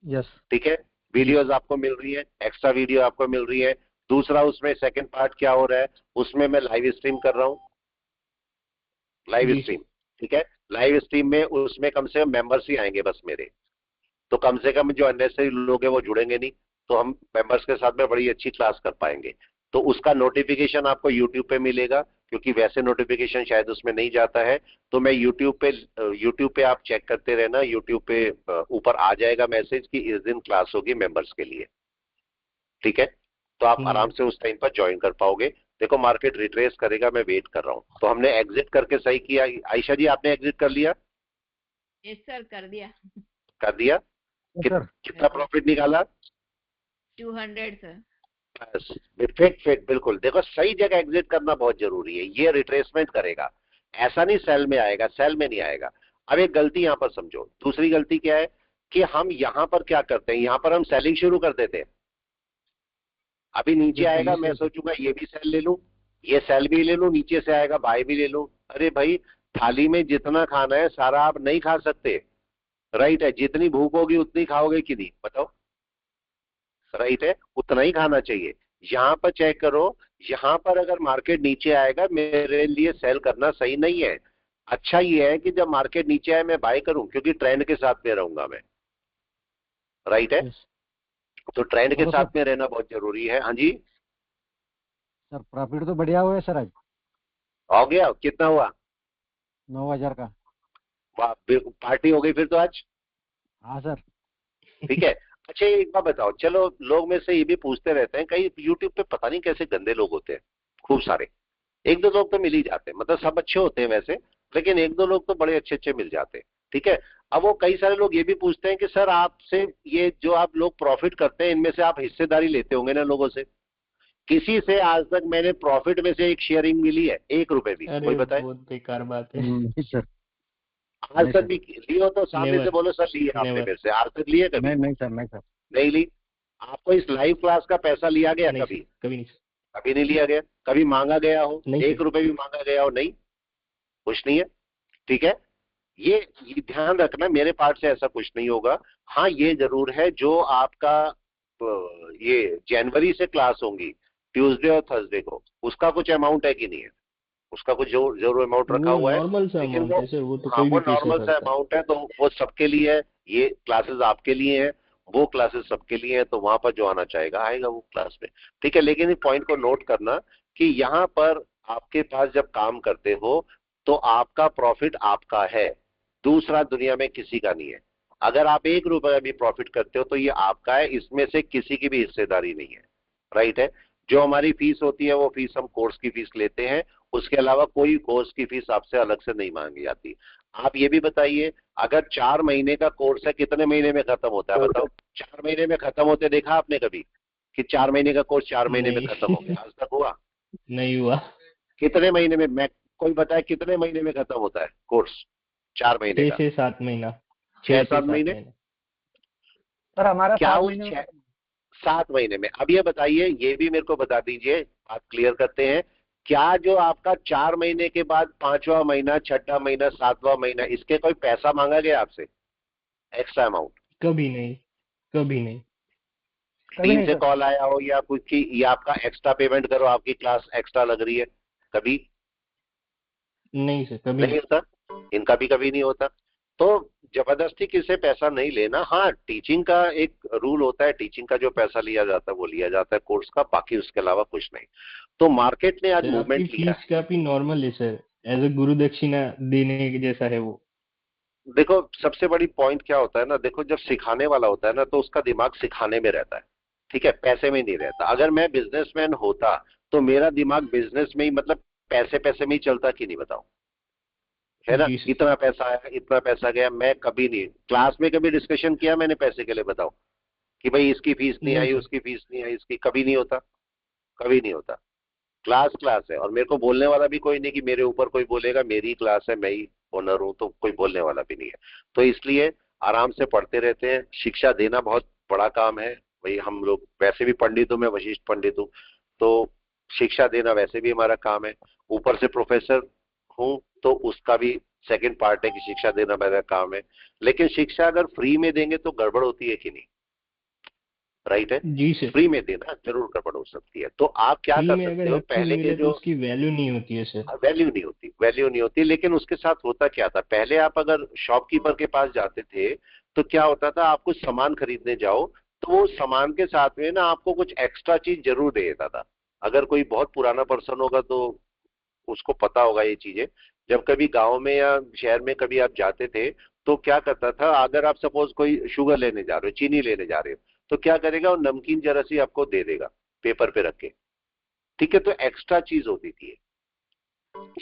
यस। ठीक है, जी वीडियोस आपको मिल रही है, एक्स्ट्रा वीडियो आपको मिल रही है। दूसरा उसमें सेकंड पार्ट क्या हो रहा है, उसमें मैं लाइव स्ट्रीम कर रहा हूँ, लाइव जी सर। स्ट्रीम, ठीक है। लाइव स्ट्रीम में उसमें कम से कम मेंबर्स ही आएंगे बस मेरे, तो कम से कम जो अननेसेसरी लोग हैं वो जुड़ेंगे नहीं, तो हम मेंबर्स के साथ में बड़ी अच्छी क्लास कर पाएंगे। तो उसका नोटिफिकेशन आपको यूट्यूब पे मिलेगा, क्योंकि वैसे नोटिफिकेशन शायद उसमें नहीं जाता है। तो मैं यूट्यूब पे आप चेक करते रहना, यूट्यूब पे ऊपर आ जाएगा मैसेज कि इस दिन क्लास होगी मेंबर्स के लिए, ठीक है। तो आप आराम से उस टाइम पर ज्वाइन कर पाओगे। देखो मार्केट रिट्रेस करेगा, मैं वेट कर रहा हूँ। तो हमने एग्जिट करके सही किया। आयशा जी आपने एग्जिट कर लिया? यस सर, कर दिया। कर दिया। सर कितना प्रॉफिट निकाला? 200 सर। बस, फिट फिट बिल्कुल। देखो सही जगह एग्जिट करना बहुत जरूरी है, ये रिट्रेसमेंट करेगा। ऐसा नहीं सेल में आएगा, सेल में नहीं आएगा। अब एक गलती यहां पर समझो, दूसरी गलती क्या है कि हम यहां पर क्या करते हैं, यहां पर हम सेलिंग शुरू कर देते हैं। अभी नीचे बिल्कुल आएगा, ये मैं सही। सोचूंगा ये भी सेल ले लूं, ये सेल भी ले लूं, नीचे से आएगा बाय भी ले लूं। अरे भाई, थाली में जितना खाना है सारा आप नहीं खा सकते, राइट है। जितनी भूख होगी उतनी खाओगे कि नहीं, बताओ, राइट है, उतना ही खाना चाहिए। यहां पर चेक करो, यहां पर अगर मार्केट नीचे आएगा, मेरे लिए सेल करना सही नहीं है। अच्छा ये है कि जब मार्केट नीचे आए मैं बाय करूं, क्योंकि ट्रेंड के साथ में रहूंगा मैं, राइट है। यस। तो ट्रेंड के बोलो सर। साथ में रहना बहुत जरूरी है। हाँ जी, सर प्रॉफिट तो बढ़िया हुआ है सर आज। हो गया, कितना हुआ? 9,000 का। वाह, पार्टी हो गई फिर तो आज, हाँ सर। ठीक है। अच्छा एक बात बताओ, चलो लोग में से ये भी पूछते रहते हैं, कई यूट्यूब पे पता नहीं कैसे गंदे लोग होते हैं, खूब सारे। एक दो लोग तो मिल ही जाते हैं, मतलब सब अच्छे होते हैं वैसे, लेकिन एक दो लोग तो बड़े अच्छे अच्छे मिल जाते हैं, ठीक है। अब वो कई सारे लोग ये भी पूछते हैं कि सर आपसे ये जो आप लोग प्रॉफिट करते हैं, इनमें से आप हिस्सेदारी लेते होंगे ना लोगों से? किसी से आज तक मैंने प्रॉफिट में से एक शेयरिंग मिली है? 1 रुपए भी, कोई अरे बताए? बहुत बेकार बात है। नहीं सर। आज नहीं तक सर। भी ली हो तो सामने से नेवर। बोलो सर ली है आपने नेवर। मेरे से, आज तक लिए कभी? नहीं नहीं सर। नहीं सर। नहीं ली। आपको इस लाइव क्लास का पैसा लिया गया नहीं कभी? सर, कभी नहीं सर। कभी नहीं लिया गया। कभी मांगा गया हो? नहीं एक सर। रुपए भी मांगा गया हो? नहीं, कुछ नहीं है, ठीक है। ये ध्यान रखना, मेरे पार्ट से ऐसा कुछ नहीं होगा। हाँ ये जरूर है, जो आपका ये जनवरी से क्लास होंगी ट्यूसडे और थर्सडे को, उसका कुछ अमाउंट है कि नहीं है? उसका कुछ जरूर अमाउंट रखा वो हुआ है, नॉर्मल सा लेकिन अमाउंट वो, है सर, वो तो हाँ कोई वो भी पे नॉर्मल कर सा सकता है। अमाउंट है, तो वो सबके लिए है, ये क्लासेस आपके लिए हैं, वो क्लासेस सबके लिए हैं, तो वहां पर जो आना चाहेगा आएगा वो क्लास में, ठीक है। लेकिन इस पॉइंट को नोट करना कि यहाँ पर आपके पास जब काम करते हो तो आपका प्रॉफिट आपका है, दूसरा दुनिया में किसी का नहीं है। अगर आप 1 रुपया भी प्रॉफिट करते हो तो ये आपका है, इसमें से किसी की भी हिस्सेदारी नहीं है, राइट है। जो हमारी फीस होती है वो फीस हम कोर्स की फीस लेते हैं, उसके अलावा कोई कोर्स की फीस आपसे अलग से नहीं मांगी जाती। आप ये भी बताइए, अगर 4 महीने का कोर्स है कितने महीने में खत्म होता है बताओ? 4 महीने में खत्म होते देखा आपने कभी कि 4 महीने का कोर्स 4 महीने में खत्म हो नहीं गया? आज तक हुआ? नहीं हुआ। कितने महीने में, मैं कोई बताए कितने महीने में खत्म होता है कोर्स 4 महीने 6 का? से 7 महीना, 6 छह से सात 7 महीने महीने। सर हमारा क्या 7 महीने में 7 महीने में? अब ये बताइए, ये भी मेरे को बता दीजिए, बात क्लियर करते हैं, क्या जो आपका 4 महीने के बाद 5वां महीना, 6ठा महीना, 7वां महीना, इसके कोई पैसा मांगा गया आपसे, एक्स्ट्रा अमाउंट? कभी नहीं, कभी नहीं। कभी टीम नहीं से सर। कॉल आया हो या कुछ की, या आपका एक्स्ट्रा पेमेंट करो, आपकी क्लास एक्स्ट्रा लग रही है, कभी नहीं सर, कभी नहीं नहीं। होता, इनका भी कभी नहीं होता। तो जबरदस्ती किसी से पैसा नहीं लेना। हाँ, टीचिंग का एक रूल होता है, टीचिंग का जो पैसा लिया जाता है वो लिया जाता है कोर्स का, बाकी उसके अलावा कुछ नहीं। तो मार्केट ने आज सर आपकी मूवमेंट लिया फीस काफी नॉर्मल है सर, एज अ गुरु दक्षिणा देने के जैसा है वो। है। देखो सबसे बड़ी पॉइंट क्या होता है ना, देखो जब सिखाने वाला होता है ना तो उसका दिमाग सिखाने में रहता है, ठीक है, पैसे में नहीं रहता। अगर मैं बिजनेसमैन होता तो मेरा दिमाग बिजनेस में ही, मतलब पैसे पैसे में ही चलता कि नहीं बताओ, है ना? जी सर। इतना पैसा आया, इतना पैसा गया, मैं कभी नहीं क्लास में कभी डिस्कशन किया मैंने पैसे के लिए, बताओ कि भाई इसकी फीस नहीं नहीं आई, सर। उसकी फीस नहीं आई, इसकी, कभी नहीं होता, कभी नहीं होता। क्लास क्लास है, और मेरे को बोलने वाला भी कोई नहीं कि मेरे ऊपर कोई बोलेगा मेरी क्लास है, मैं ही ओनर हूं, तो कोई बोलने वाला भी नहीं है। तो इसलिए आराम से पढ़ते रहते हैं। शिक्षा देना बहुत बड़ा काम है भाई, हम लोग वैसे भी पंडित हूं, मैं वशिष्ठ पंडित हूं, तो शिक्षा देना वैसे भी हमारा काम है। ऊपर से प्रोफेसर हूं तो उसका भी सेकंड पार्ट है कि शिक्षा देना मेरा काम है। लेकिन शिक्षा अगर फ्री में देंगे तो गड़बड़ होती है कि नहीं, राइट है? जी सर। फ्री में देना जरूर गड़बड़ हो सकती है। तो आप क्या फ्री कर में सकते अगर हो, हर चीज पहले के मिले तो जो उसकी वैल्यू नहीं होती है सर। वैल्यू नहीं होती, वैल्यू नहीं होती। लेकिन उसके साथ होता क्या था, पहले आप अगर शॉपकीपर के पास जाते थे तो क्या होता था, आप कुछ सामान खरीदने जाओ तो वो सामान के साथ में ना आपको कुछ एक्स्ट्रा चीज जरूर दे देता था। अगर कोई बहुत पुराना पर्सन होगा तो उसको पता होगा ये चीजें। जब कभी गांव में या शहर में कभी आप जाते थे तो क्या करता था, अगर आप सपोज कोई शुगर लेने जा रहे हो, चीनी लेने जा रहे हो, तो क्या करेगा, वो नमकीन जरा सी आपको दे देगा पेपर पे रख के, ठीक है। तो एक्स्ट्रा चीज होती थी।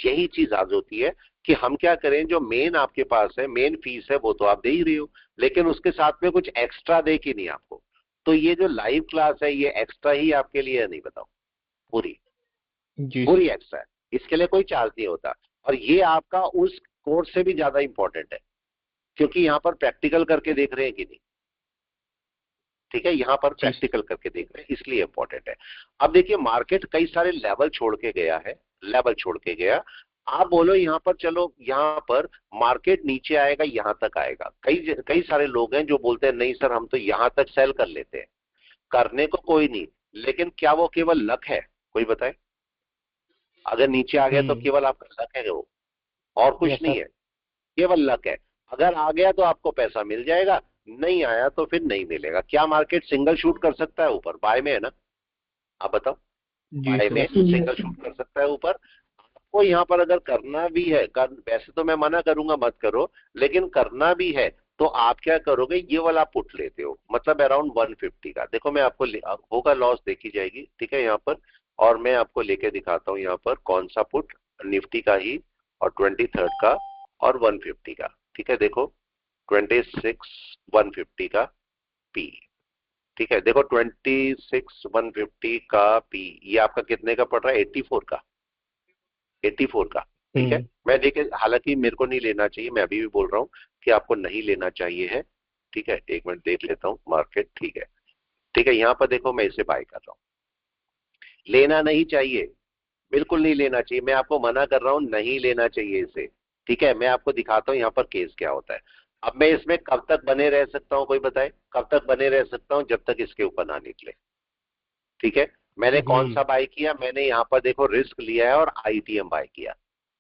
यही चीज आज होती है कि हम क्या करें, जो मेन आपके पास है, मेन फीस है, वो तो आप दे ही रहे हो, लेकिन उसके साथ में कुछ एक्स्ट्रा दे कि नहीं आपको। तो ये जो लाइव क्लास है ये एक्स्ट्रा ही आपके लिए है, नहीं बताओ, पूरी जी पूरी सर। एक्स्ट्रा है, इसके लिए कोई चार्ज नहीं होता। और ये आपका उस कोर्स से भी ज्यादा इंपॉर्टेंट है, क्योंकि यहाँ पर प्रैक्टिकल करके देख रहे हैं कि नहीं, ठीक है, यहाँ पर जी सर। प्रैक्टिकल करके देख रहे हैं, इसलिए इंपॉर्टेंट है। अब देखिए मार्केट कई सारे लेवल छोड़ के गया है, लेवल छोड़ के गया। आप बोलो यहाँ पर, चलो यहाँ पर मार्केट नीचे आएगा, यहाँ तक आएगा। कई कई सारे लोग हैं जो बोलते हैं नहीं सर हम तो यहाँ तक सेल कर लेते हैं, करने को कोई नहीं, लेकिन क्या वो केवल लक है? कोई बताए, अगर नीचे आ गया तो केवल आपका लक है वो, और कुछ यस नहीं सर। है, केवल लक है। अगर आ गया तो आपको पैसा मिल जाएगा, नहीं आया तो फिर नहीं मिलेगा। क्या मार्केट सिंगल शूट कर सकता है ऊपर? बाय में है ना, आप बताओ, जी बाय सर। में सिंगल शूट कर सकता है ऊपर। आपको यहाँ पर अगर करना भी है, वैसे तो मैं मना करूंगा मत करो, लेकिन करना भी है तो आप क्या करोगे, ये वाला पुट लेते हो, मतलब अराउंड 150 का। देखो मैं आपको होगा लॉस देखी जाएगी, ठीक है यहाँ पर, और मैं आपको लेके दिखाता हूँ यहाँ पर कौन सा पुट, निफ्टी का ही, और 23rd का, और 150 का, ठीक है। देखो 26 150 का पी, ठीक है। देखो 26 150 का पी, ये आपका कितने का पड़ रहा है, 84 का, 84 का, ठीक है। मैं देखे, हालांकि मेरे को नहीं लेना चाहिए, मैं अभी भी बोल रहा हूँ कि आपको नहीं लेना चाहिए है, ठीक है। एक मिनट देख लेता हूँ मार्केट, ठीक है, ठीक है। यहाँ पर देखो मैं इसे बाय कर रहा हूँ, लेना नहीं चाहिए, बिल्कुल नहीं लेना चाहिए, मैं आपको मना कर रहा हूँ, नहीं लेना चाहिए इसे, ठीक है। मैं आपको दिखाता हूँ यहाँ पर केस क्या होता है। अब मैं इसमें कब तक बने रह सकता हूँ, कोई बताए, कब तक बने रह सकता हूँ? जब तक इसके ऊपर ना निकले, ठीक है। मैंने कौन सा बाय किया, मैंने यहाँ पर देखो रिस्क लिया है और आईटीएम बाय किया,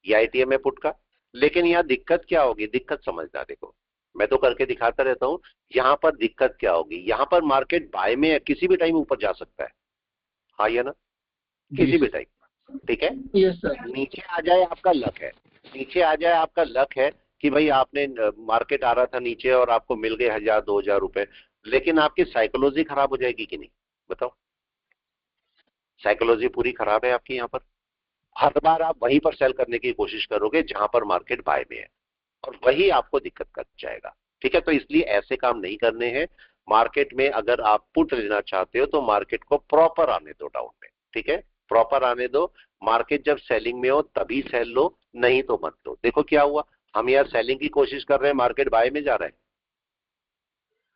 ये आईटीएम है पुट का। लेकिन यहाँ दिक्कत क्या होगी, दिक्कत समझना, देखो मैं तो करके दिखाता रहता हूँ, यहाँ पर दिक्कत क्या होगी, यहाँ पर मार्केट बाय में है, किसी भी टाइम ऊपर जा सकता है, हाँ या ना, किसी भी टाइम, ठीक है। Yes sir. नीचे आ जाए आपका लक है, नीचे आ जाए आपका लक है कि भाई आपने मार्केट आ रहा था नीचे और आपको मिल गए 1000-2000 रुपए, लेकिन आपकी साइकोलॉजी खराब हो जाएगी कि नहीं, बताओ। साइकोलॉजी पूरी खराब है आपकी, यहाँ पर हर बार आप वहीं पर सेल करने की कोशिश करोगे जहां पर मार्केट बाय में है, और वही आपको दिक्कत कर जाएगा, ठीक है। तो इसलिए ऐसे काम नहीं करने हैं। मार्केट में अगर आप पुट लेना चाहते हो तो मार्केट को प्रॉपर आने दो डाउन में, ठीक है, प्रॉपर आने दो। मार्केट जब सेलिंग में हो तभी सेल लो, नहीं तो मत लो। देखो क्या हुआ, हम यार सेलिंग की कोशिश कर रहे हैं, मार्केट बाय में जा रहा है,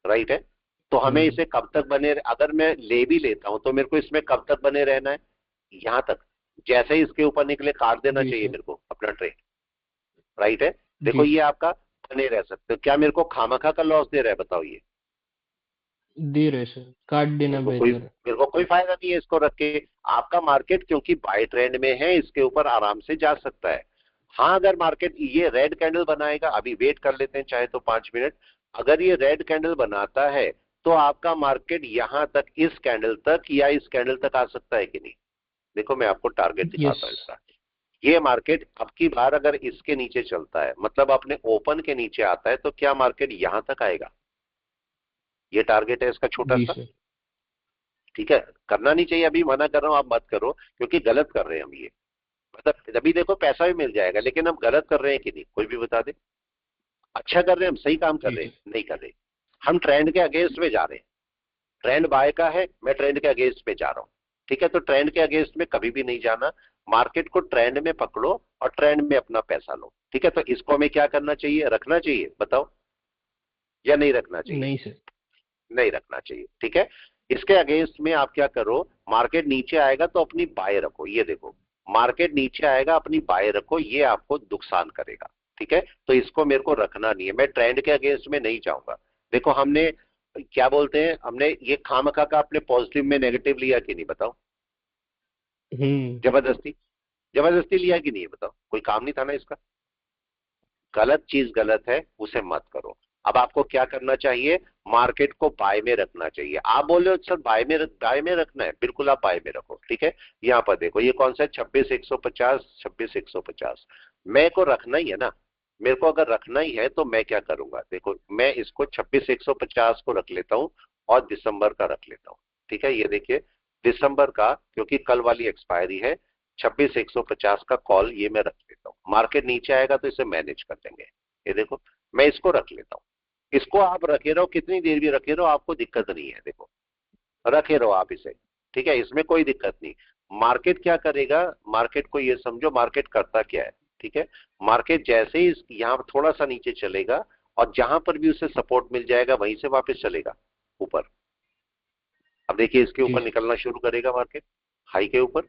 राइट है। तो हमें इसे कब तक बने, अगर मैं ले भी लेता हूं तो मेरे को इसमें कब तक बने रहना है, यहां तक, जैसे ही इसके ऊपर निकले काट देना चाहिए मेरे को अपना ट्रेड, राइट है। देखो ये आपका बने रह सकते हो, क्या मेरे को खामखा का लॉस दे रहा है, बताओ। ये दे रहे सर, काट देना बेहतर है। मेरे को कोई फायदा नहीं है इसको रख के। आपका मार्केट क्योंकि बाय ट्रेंड में है, इसके ऊपर आराम से जा सकता है। हाँ, अगर मार्केट ये रेड कैंडल बनाएगा, अभी वेट कर लेते हैं चाहे तो 5 मिनट, अगर ये रेड कैंडल बनाता है तो आपका मार्केट यहां तक, इस कैंडल तक या इस कैंडल तक आ सकता है कि नहीं। देखो मैं आपको टारगेट दिखाता हूं इसका। ये मार्केट अब की बार अगर इसके नीचे चलता है, मतलब अपने ओपन के नीचे आता है, तो क्या मार्केट यहां तक आएगा, ये टारगेट है इसका छोटा सा, ठीक है। करना नहीं चाहिए, अभी मना कर रहा हूं, आप मत करो, क्योंकि गलत कर रहे हैं हम ये। मतलब अभी देखो पैसा भी मिल जाएगा, लेकिन हम गलत कर रहे हैं कि नहीं, कोई भी बता दे। अच्छा कर रहे हैं हम, सही काम कर रहे हैं, नहीं कर रहे, हम ट्रेंड के अगेंस्ट में जा रहे हैं। ट्रेंड बाय का है, मैं ट्रेंड के अगेंस्ट में जा रहा हूं, ठीक है। तो ट्रेंड के अगेंस्ट में कभी भी नहीं जाना, मार्केट को ट्रेंड में पकड़ो और ट्रेंड में अपना पैसा लो, ठीक है। तो इसको हमें क्या करना चाहिए, रखना चाहिए, बताओ, या नहीं रखना चाहिए। नहीं सर, नहीं रखना चाहिए, ठीक है। इसके अगेंस्ट में आप क्या करो, मार्केट नीचे आएगा तो अपनी बाय रखो, ये देखो मार्केट नीचे आएगा अपनी बाय रखो, ये आपको नुकसान करेगा, ठीक है। तो इसको मेरे को रखना नहीं है, मैं ट्रेंड के अगेंस्ट में नहीं जाऊंगा। देखो हमने क्या बोलते हैं, हमने ये खामखा का अपने पॉजिटिव में नेगेटिव लिया कि नहीं, बताओ। जबरदस्ती, जबरदस्ती लिया कि नहीं, बताओ, कोई काम नहीं था ना इसका। गलत चीज गलत है, उसे मत करो। अब आपको क्या करना चाहिए, मार्केट को बाय में रखना चाहिए। आप बोल रहे हो सर बाय में रखना है, बिल्कुल आप बाय में रखो, ठीक है। यहाँ पर देखो ये कौन सा है, 26,150, 26,150 मेरे को रखना ही है ना। मेरे को अगर रखना ही है तो मैं क्या करूंगा, देखो मैं इसको 26,150 को रख लेता हूँ और दिसंबर का रख लेता हूँ, ठीक है। ये देखिए दिसंबर का, क्योंकि कल वाली एक्सपायरी है, 26,150 का कॉल ये मैं रख लेता हूँ। मार्केट नीचे आएगा तो इसे मैनेज कर देंगे, ये देखो मैं इसको रख लेता हूँ। इसको आप रखे रहो, कितनी देर भी रखे रहो, आपको दिक्कत नहीं है, देखो रखे रहो आप इसे, ठीक है, इसमें कोई दिक्कत नहीं। मार्केट क्या करेगा, मार्केट को ये समझो मार्केट करता क्या है, ठीक है। मार्केट जैसे ही यहाँ थोड़ा सा नीचे चलेगा और जहां पर भी उसे सपोर्ट मिल जाएगा वहीं से वापस चलेगा ऊपर। अब देखिए इसके ऊपर निकलना शुरू करेगा मार्केट, हाई के ऊपर,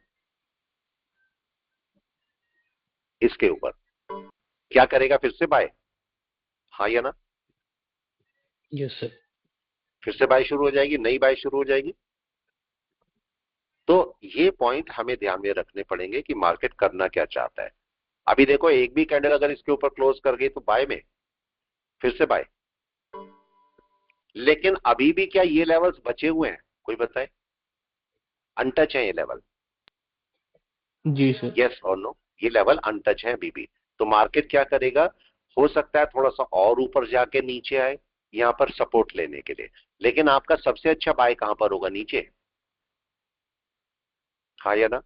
इसके ऊपर क्या करेगा, फिर से बाय, हाँ या ना। Yes sir. फिर से बाय शुरू हो जाएगी, नई बाय शुरू हो जाएगी। तो ये पॉइंट हमें ध्यान में रखने पड़ेंगे कि मार्केट करना क्या चाहता है। अभी देखो एक भी कैंडल अगर इसके ऊपर क्लोज कर गई तो बाय में, फिर से बाय। लेकिन अभी भी क्या ये लेवल्स बचे हुए हैं, कोई बताए, अनटच है ये लेवल। जी सर। यस और नो, ये लेवल अनटच है अभी भी। तो मार्केट क्या करेगा, हो सकता है थोड़ा सा और ऊपर जाके नीचे आए यहां पर सपोर्ट लेने के लिए, लेकिन आपका सबसे अच्छा बाय कहां पर होगा, नीचे, हाँ या ना।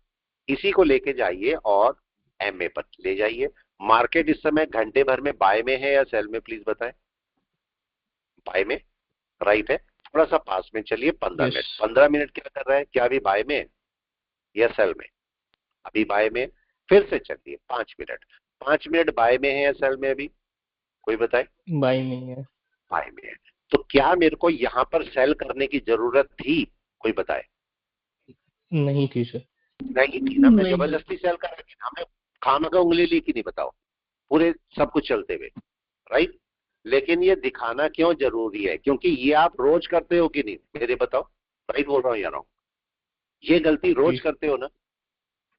इसी को लेके जाइए और एमए पर ले जाइए। मार्केट इस समय घंटे भर में बाय में है या सेल में, प्लीज बताएं। बाय में, राइट है। थोड़ा सा पास में चलिए, 15 मिनट, 15 मिनट क्या कर रहा है, क्या अभी बाय में या सेल में, अभी बाय में। फिर से चलिए 5 मिनट, 5 मिनट बाय में है या सेल में, अभी कोई बताए। बाय में है। बाय में है, तो क्या मेरे को यहां पर सेल करने की जरूरत थी, कोई बताए। नहीं थी सर। नहीं थी ना, मैं जबरदस्ती सेल कर रही थी, हमने खामखा उंगली ली कि नहीं, बताओ, पूरे सब कुछ चलते हुए, राइट। लेकिन ये दिखाना क्यों जरूरी है, क्योंकि ये आप रोज करते हो कि नहीं, मेरे बताओ, राइट बोल रहा हूँ या रॉन्ग। ये गलती रोज जी। करते हो ना,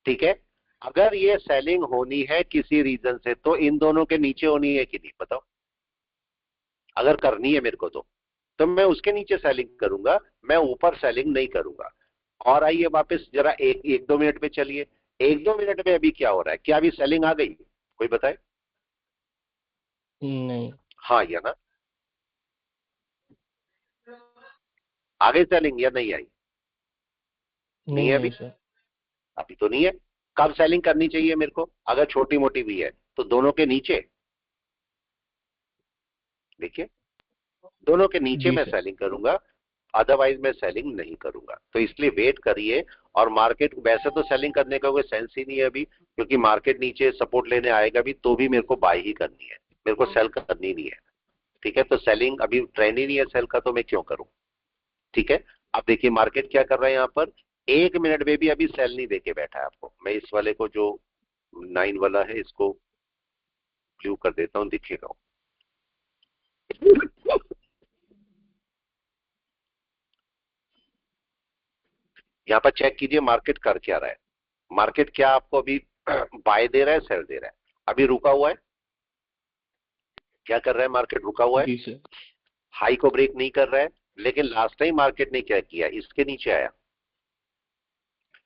ठीक है। अगर ये सेलिंग होनी है किसी रीजन से तो इन दोनों के नीचे होनी है कि नहीं, बताओ। अगर करनी है मेरे को तो मैं उसके नीचे सेलिंग करूंगा, मैं ऊपर सेलिंग नहीं करूंगा। और आइए वापस जरा एक एक दो मिनट में चलिए, एक दो मिनट में अभी क्या हो रहा है, क्या अभी सेलिंग आ गई, कोई बताए। नहीं हाँ या ना, आ गई सेलिंग या नहीं आई, नहीं नहीं है आई अभी, सर। अभी तो नहीं है। कब सेलिंग करनी चाहिए मेरे को, अगर छोटी मोटी भी है तो दोनों के नीचे, देखिए दोनों के नीचे जी मैं सर। सेलिंग करूंगा, अदरवाइज मैं सेलिंग नहीं करूंगा। तो इसलिए वेट करिए। और मार्केट वैसे तो सेलिंग करने का कोई सेंस ही नहीं है अभी, क्योंकि मार्केट नीचे सपोर्ट लेने आएगा भी तो भी मेरे को बाय ही करनी है, मेरे को सेल करनी नहीं है। ठीक है, तो सेलिंग अभी ट्रेंड ही नहीं है सेल का, तो मैं क्यों करूं। ठीक है, अब देखिए मार्केट क्या कर रहा है यहाँ पर, एक मिनट में भी अभी सेल नहीं देके बैठा है आपको। मैं इस वाले को जो 9 वाला है इसको ब्लू कर देता हूं, दिखेगा। यहाँ पर चेक कीजिए मार्केट कर क्या रहा है। मार्केट क्या आपको अभी बाय दे रहा है, सेल दे रहा है, अभी रुका हुआ है। क्या कर रहा है मार्केट, रुका हुआ है, जी सर। हाई को ब्रेक नहीं कर रहा है। लेकिन लास्ट टाइम मार्केट ने क्या किया, इसके नीचे आया।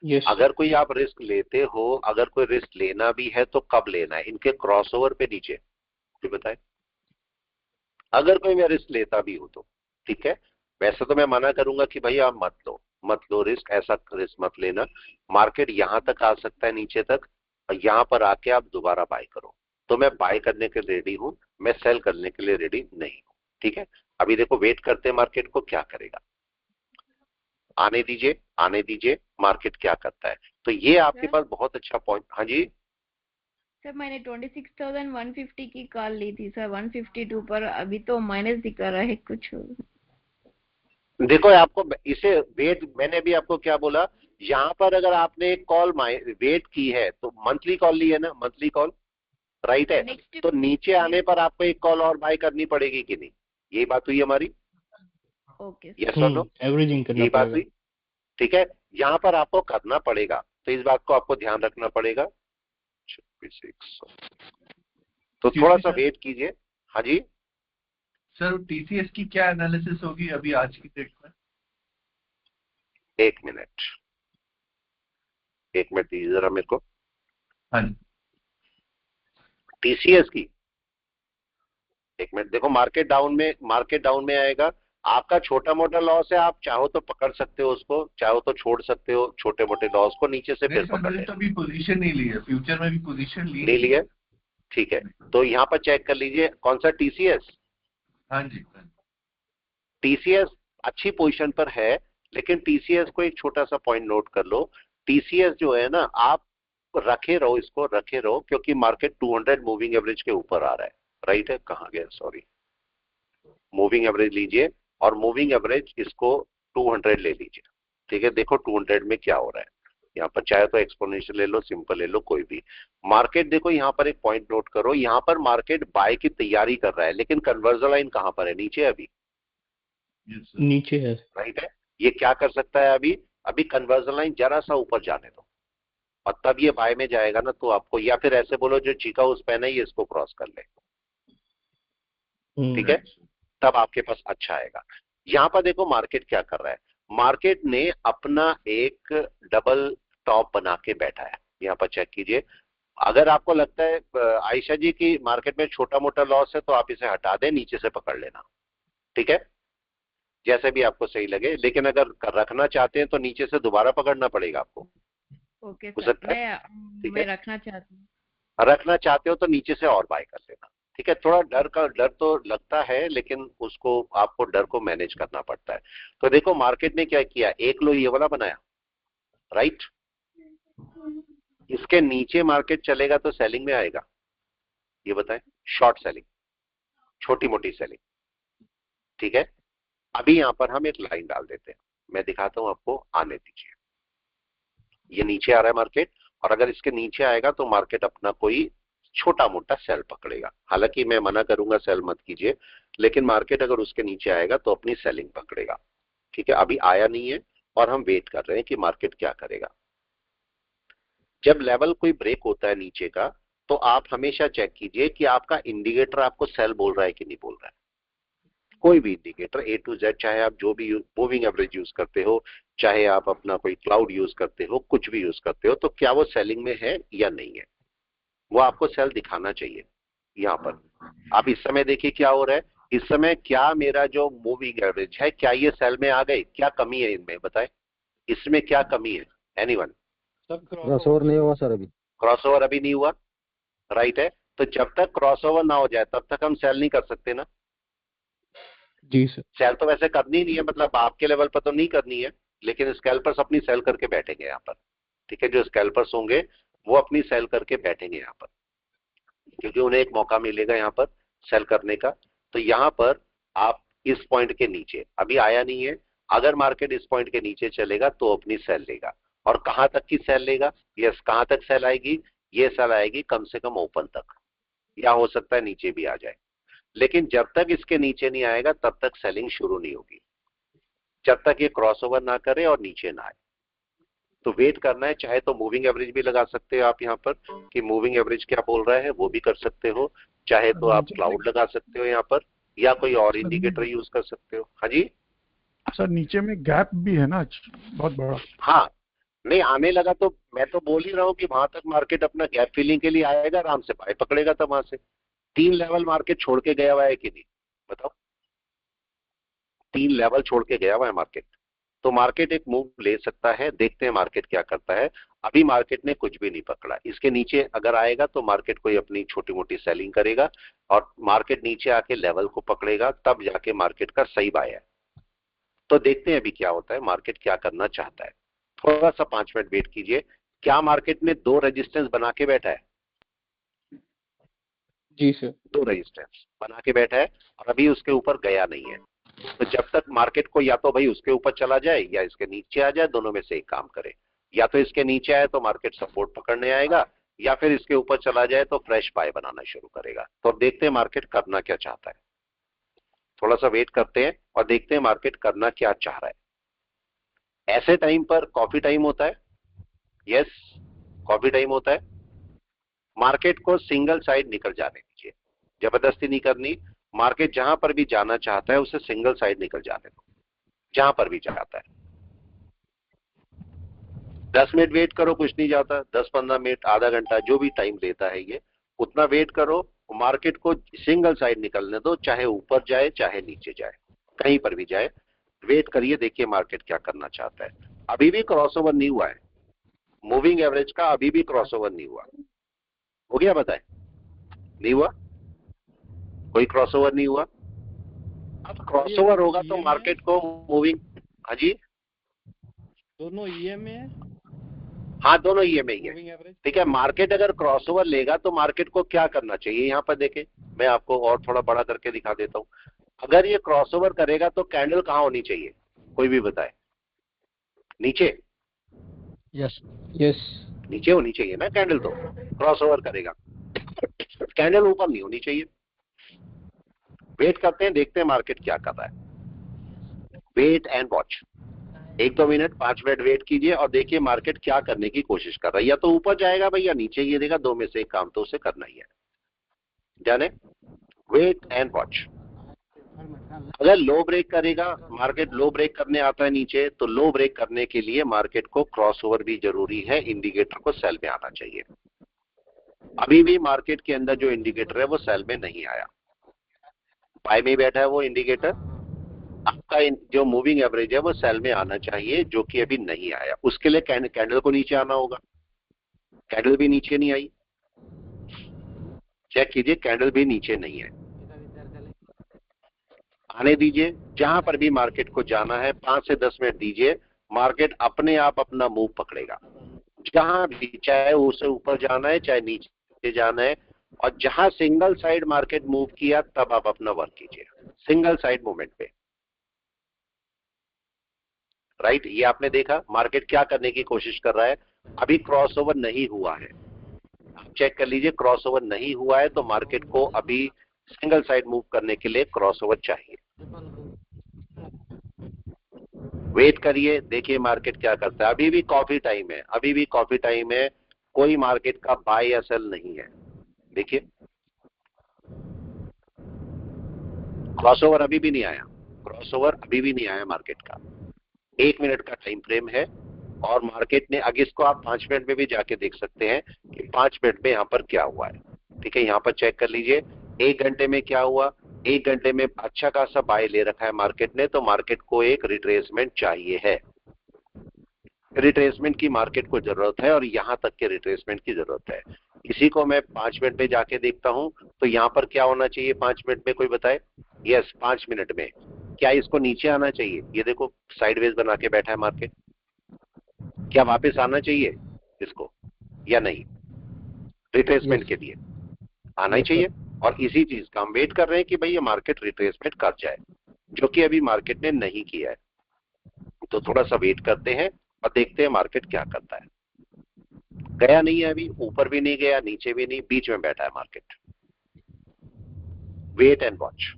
Yes sir. अगर कोई आप रिस्क लेते हो, अगर कोई रिस्क लेना भी है तो कब लेना है, इनके क्रॉसओवर पे नीचे, मुझे बताए। अगर कोई मैं रिस्क लेता भी हूं तो ठीक है, वैसे तो मैं मना करूंगा कि भाई आप मत लो रिस्क, ऐसा रिस्क मत लेना। मार्केट यहां तक आ सकता है नीचे तक, और यहां पर आके आप दोबारा बाय करो, तो मैं बाय करने के लिए रेडी हूं, मैं सेल करने के लिए रेडी नहीं हूं। ठीक है, अभी देखो वेट करते हैं मार्केट को क्या करेगा, आने दीजिए आने दीजिए, मार्केट क्या करता है। तो ये आपके सर पास बहुत अच्छा पॉइंट। हाँ जी, सर मैंने 26,150 की कॉल ली थी सर, 152 पर, अभी तो माइनस दिखा रहा है कुछ। देखो आपको इसे वेट, मैंने भी आपको क्या बोला, यहां पर अगर आपने एक कॉल वेट की है तो मंथली कॉल ली है ना, मंथली कॉल, राइट है। नेक्स्ट तो नीचे आने नेक्स्ट पर आपको एक कॉल और बाय करनी पड़ेगी कि नहीं, यही बात हुई हमारी, ओके सर। यस और नो, एवरेजिंग करना यही बात पड़ेगा। हुई। ठीक है, यहां पर आपको करना पड़ेगा, तो इस बात को आपको ध्यान रखना पड़ेगा। 2600, तो थोड़ा क्योंकि सा सर वेट कीजिए। हाँ जी, सर टीसीएस की क्या एनालिसिस होगी अभी आज की डेट में? एक मिनट, एक मिनट दीजिए जरा मेरे को। हाँ जी। टीसीएस की एक मिनट, देखो मार्केट डाउन में आएगा। आपका छोटा मोटा लॉस है, आप चाहो तो पकड़ सकते हो उसको, चाहो तो छोड़ सकते हो छोटे मोटे लॉस को, नीचे से नहीं फिर सर, पकड़ मैंने तो लेना। अभी पोजीशन नहीं ली है, फ्यूचर में भी पोजीशन ली ले नहीं लिया, है। ठीक है। तो यहां पर चेक कर लीजिए कौन सा टीसीएस। हाँ जी हाँ जी। टीसीएस अच्छी पोजीशन पर है, लेकिन टीसीएस को एक छोटा सा पॉइंट नोट कर लो। टीसीएस जो है ना, आप रखे रहो, इसको रखे रहो, क्योंकि मार्केट 200 मूविंग एवरेज के ऊपर आ रहा है। राइट है, कहां गया, सॉरी, मूविंग एवरेज लीजिए, और मूविंग एवरेज इसको 200 ले लीजिए। ठीक है, देखो 200 में क्या हो रहा है। यहाँ पर चाहे तो एक्सपोनेंशियल ले लो, सिंपल ले लो, कोई भी। मार्केट देखो यहाँ पर एक पॉइंट नोट करो, यहाँ पर मार्केट बाय की तैयारी कर रहा है, लेकिन कन्वर्जन लाइन कहां पर है, नीचे अभी, यस सर। नीचे है। राइट है। ये क्या कर सकता है अभी, अभी कन्वर्जन लाइन जरा सा ऊपर जाने दो, और तब ये बाय में जाएगा ना, तो आपको, या फिर ऐसे बोलो जो चीका उस पेन है ये इसको क्रॉस कर ले, ठीक है, राइट सर। तब आपके पास अच्छा आएगा। यहां पर देखो मार्केट क्या कर रहा है, मार्केट ने अपना एक डबल टॉप बना के बैठा है। यहां पर चेक कीजिए, अगर आपको लगता है आयशा जी की मार्केट में छोटा मोटा लॉस है तो आप इसे हटा दें, नीचे से पकड़ लेना, ठीक है, जैसे भी आपको सही लगे। लेकिन अगर रखना चाहते हैं तो नीचे से दोबारा पकड़ना पड़ेगा आपको, ओके हो सर, सकता है, ठीक मैं है। रखना चाहती हूँ। रखना चाहते हो तो नीचे से और बाय कर लेना, ठीक है। थोड़ा डर तो लगता है, लेकिन उसको आपको डर को मैनेज करना पड़ता है। तो देखो मार्केट ने क्या किया, एक लो ये वाला बनाया, राइट, इसके नीचे मार्केट चलेगा तो सेलिंग में आएगा, ये बताएं, शॉर्ट सेलिंग, छोटी मोटी सेलिंग, ठीक है। अभी यहां पर हम एक लाइन डाल देते हैं, मैं दिखाता हूं आपको, आने दीजिए। ये नीचे आ रहा है मार्केट, और अगर इसके नीचे आएगा तो मार्केट अपना कोई छोटा मोटा सेल पकड़ेगा। हालांकि मैं मना करूंगा सेल मत कीजिए, लेकिन मार्केट अगर उसके नीचे आएगा तो अपनी सेलिंग पकड़ेगा, ठीक है। अभी आया नहीं है, और हम वेट कर रहे हैं कि मार्केट क्या करेगा। जब लेवल कोई ब्रेक होता है नीचे का, तो आप हमेशा चेक कीजिए कि आपका इंडिकेटर आपको सेल बोल रहा है कि नहीं बोल रहा है। कोई भी इंडिकेटर A to Z, चाहे आप जो भी मूविंग एवरेज यूज करते हो, चाहे आप अपना कोई क्लाउड यूज करते हो, कुछ भी यूज करते हो, तो क्या वो सेलिंग में है या नहीं है, वो आपको सेल दिखाना चाहिए। यहाँ पर आप इस समय देखिए क्या हो रहा है। इस समय क्या मेरा जो मूविंग एवरेज है, क्या ये सेल में आ गए, क्या कमी है इनमें, बताएं इसमें क्या कमी है। एनीवन? क्रॉसओवर नहीं हुआ सर अभी। क्रॉसओवर अभी नहीं हुआ, राइट है। तो जब तक क्रॉसओवर ना हो जाए तब तक हम सेल नहीं कर सकते ना। जी सर। सेल तो वैसे करनी नहीं है, मतलब आपके लेवल पर तो नहीं करनी है, लेकिन स्कैल्पर्स अपनी सेल करके बैठेंगे यहाँ पर। ठीक है, जो स्कैल्पर्स होंगे वो अपनी सेल करके बैठेंगे यहाँ पर, क्योंकि उन्हें एक मौका मिलेगा यहाँ पर सेल करने का। तो यहाँ पर आप इस पॉइंट के नीचे, अभी आया नहीं है, अगर मार्केट इस पॉइंट के नीचे चलेगा तो अपनी सेल लेगा। और कहां तक की सेल लेगा? यस, कहां तक सेल आएगी? ये सेल आएगी कम से कम ओपन तक, या हो सकता है नीचे भी आ जाए। लेकिन जब तक इसके नीचे नहीं आएगा तब तक सेलिंग शुरू नहीं होगी, जब तक ये क्रॉसओवर ना करे और नीचे ना आए। तो वेट करना है। चाहे तो मूविंग एवरेज भी लगा सकते हो आप यहाँ पर, कि मूविंग एवरेज क्या बोल रहा है वो भी कर सकते हो। चाहे तो आप क्लाउड लगा सकते हो यहाँ पर, या कोई और इंडिकेटर यूज कर सकते हो। हाँ जी सर, नीचे में गैप भी है ना बहुत बड़ा। हाँ, नहीं आने लगा तो मैं तो बोल ही रहा हूँ कि वहां तक मार्केट अपना गैप फिलिंग के लिए आएगा, आराम से बाय पकड़ेगा। तब वहां से 3 लेवल मार्केट छोड़ के गया हुआ है कि नहीं, बताओ? 3 लेवल छोड़ के गया हुआ है मार्केट। तो मार्केट एक मूव ले सकता है, देखते हैं मार्केट क्या करता है। अभी मार्केट ने कुछ भी नहीं पकड़ा। इसके नीचे अगर आएगा तो मार्केट कोई अपनी छोटी मोटी सेलिंग करेगा, और मार्केट नीचे आके लेवल को पकड़ेगा, तब जाके मार्केट का सही बाय है। तो देखते हैं अभी क्या होता है, मार्केट क्या करना चाहता है। थोड़ा सा 5 मिनट वेट कीजिए। क्या मार्केट ने 2 रेजिस्टेंस बना के बैठा है? जी सर। 2 रेजिस्टेंस बना के बैठा है, और अभी उसके ऊपर गया नहीं है। तो जब तक मार्केट को या तो भाई उसके ऊपर चला जाए या इसके नीचे आ जाए, दोनों में से एक काम करे। या तो इसके नीचे आए तो मार्केट सपोर्ट पकड़ने आएगा, या फिर इसके ऊपर चला जाए तो फ्रेश बाय बनाना शुरू करेगा। तो अब देखते हैं मार्केट करना क्या चाहता है। थोड़ा सा वेट करते हैं और देखते हैं मार्केट करना क्या चाह रहा है। ऐसे टाइम पर कॉफी टाइम होता है। यस, कॉफी टाइम होता है। मार्केट को सिंगल साइड निकल जाने दीजिए, जबरदस्ती नहीं करनी। मार्केट जहां पर भी जाना चाहता है उसे सिंगल साइड निकल जाने दो, जहां पर भी जाता है। 10 मिनट वेट करो, कुछ नहीं जाता। 10-15 मिनट, आधा घंटा, जो भी टाइम लेता है ये, उतना वेट करो। मार्केट को सिंगल साइड निकलने दो, चाहे ऊपर जाए चाहे नीचे जाए, कहीं पर भी जाए। वेट करिए, देखिए मार्केट क्या करना चाहता है। अभी भी क्रॉसओवर नहीं हुआ है मूविंग एवरेज का, अभी भी क्रॉसओवर नहीं हुआ। हो गया? बताए नहीं हुआ, कोई क्रॉसओवर नहीं हुआ। अब क्रॉसओवर होगा तो मार्केट को मूविंग। हाँ जी, दोनों ईएमए है। हाँ, दोनों ईएमए ही है। ठीक है, मार्केट अगर क्रॉसओवर लेगा तो मार्केट को क्या करना चाहिए? यहाँ पर देखें, मैं आपको और थोड़ा बड़ा करके दिखा देता हूँ। अगर ये क्रॉसओवर करेगा तो कैंडल कहाँ होनी चाहिए, कोई भी बताए? नीचे? Yes yes. नीचे होनी चाहिए ना कैंडल, तो क्रॉसओवर करेगा। कैंडल ऊपर नहीं होनी चाहिए। वेट करते हैं, देखते हैं मार्केट क्या कर रहा है। Wait and watch. 1-2 minute, 5 minute wait कीजिए और देखिए मार्केट क्या करने की कोशिश कर रहा है। या तो ऊपर जाएगा भाई, या नीचे गिरेगा। 2 में से एक काम तो उसे करना ही है, जाने। Wait and watch. अगर लो ब्रेक करेगा मार्केट, लो ब्रेक करने आता है नीचे, तो लो ब्रेक करने के लिए मार्केट को क्रॉसओवर भी जरूरी है, इंडिकेटर को सेल में आना चाहिए। अभी भी मार्केट के अंदर जो इंडिकेटर है वो सेल में नहीं आया, बाय में बैठा है वो इंडिकेटर। आपका जो मूविंग एवरेज है वो सेल में आना चाहिए, जो कि अभी नहीं आया। उसके लिए कैंडल को नीचे आना होगा। कैंडल भी नीचे नहीं आई, चेक कीजिए, कैंडल भी नीचे नहीं है। आने दीजिए, जहां पर भी मार्केट को जाना है 5 से 10 मिनट दीजिए। मार्केट अपने आप अपना मूव पकड़ेगा, जहां भी, चाहे उसे ऊपर जाना है चाहे नीचे जाना है। और जहां सिंगल साइड मार्केट मूव किया तब आप अपना वर्क कीजिए, सिंगल साइड मूवमेंट पे। राइट, ये आपने देखा मार्केट क्या करने की कोशिश कर रहा है। अभी क्रॉसओवर नहीं हुआ है, आप चेक कर लीजिए, क्रॉसओवर नहीं हुआ है तो मार्केट को अभी सिंगल साइड मूव करने के लिए क्रॉसओवर चाहिए। वेट करिए, देखिए मार्केट क्या करता है। अभी भी कॉफी टाइम है, अभी भी कॉफी टाइम है, कोई मार्केट का बाय या सेल नहीं है। देखिए क्रॉसओवर अभी भी नहीं आया, क्रॉसओवर अभी भी नहीं आया मार्केट का। 1 मिनट का टाइम फ्रेम है और मार्केट ने, अगर इसको आप 5 मिनट में भी जाके देख सकते हैं कि 5 मिनट में यहां पर क्या हुआ है। ठीक है, यहां पर चेक कर लीजिए 1 घंटे में क्या हुआ। 1 घंटे में अच्छा खासा बाय ले रखा है मार्केट ने, तो मार्केट को एक रिट्रेसमेंट चाहिए है। रिट्रेसमेंट की मार्केट को जरूरत है और यहां तक के रिट्रेसमेंट की जरूरत है। इसी को मैं 5 मिनट में जाके देखता हूं, तो यहां पर क्या होना चाहिए 5 मिनट में, कोई बताए? यस, 5 मिनट में क्या इसको नीचे आना चाहिए? ये देखो साइडवेज बना के बैठा है मार्केट, क्या वापस आना चाहिए इसको या नहीं? रिट्रेसमेंट के लिए आना ही चाहिए। और इसी चीज का हम वेट कर रहे हैं कि भाई ये मार्केट रिट्रेसमेंट कर जाए, जो कि अभी मार्केट ने नहीं किया है। तो थोड़ा सा वेट करते हैं और देखते हैं मार्केट क्या करता है। गया नहीं है अभी, ऊपर भी नहीं गया, नीचे भी नहीं, बीच में बैठा है मार्केट। Wait and watch.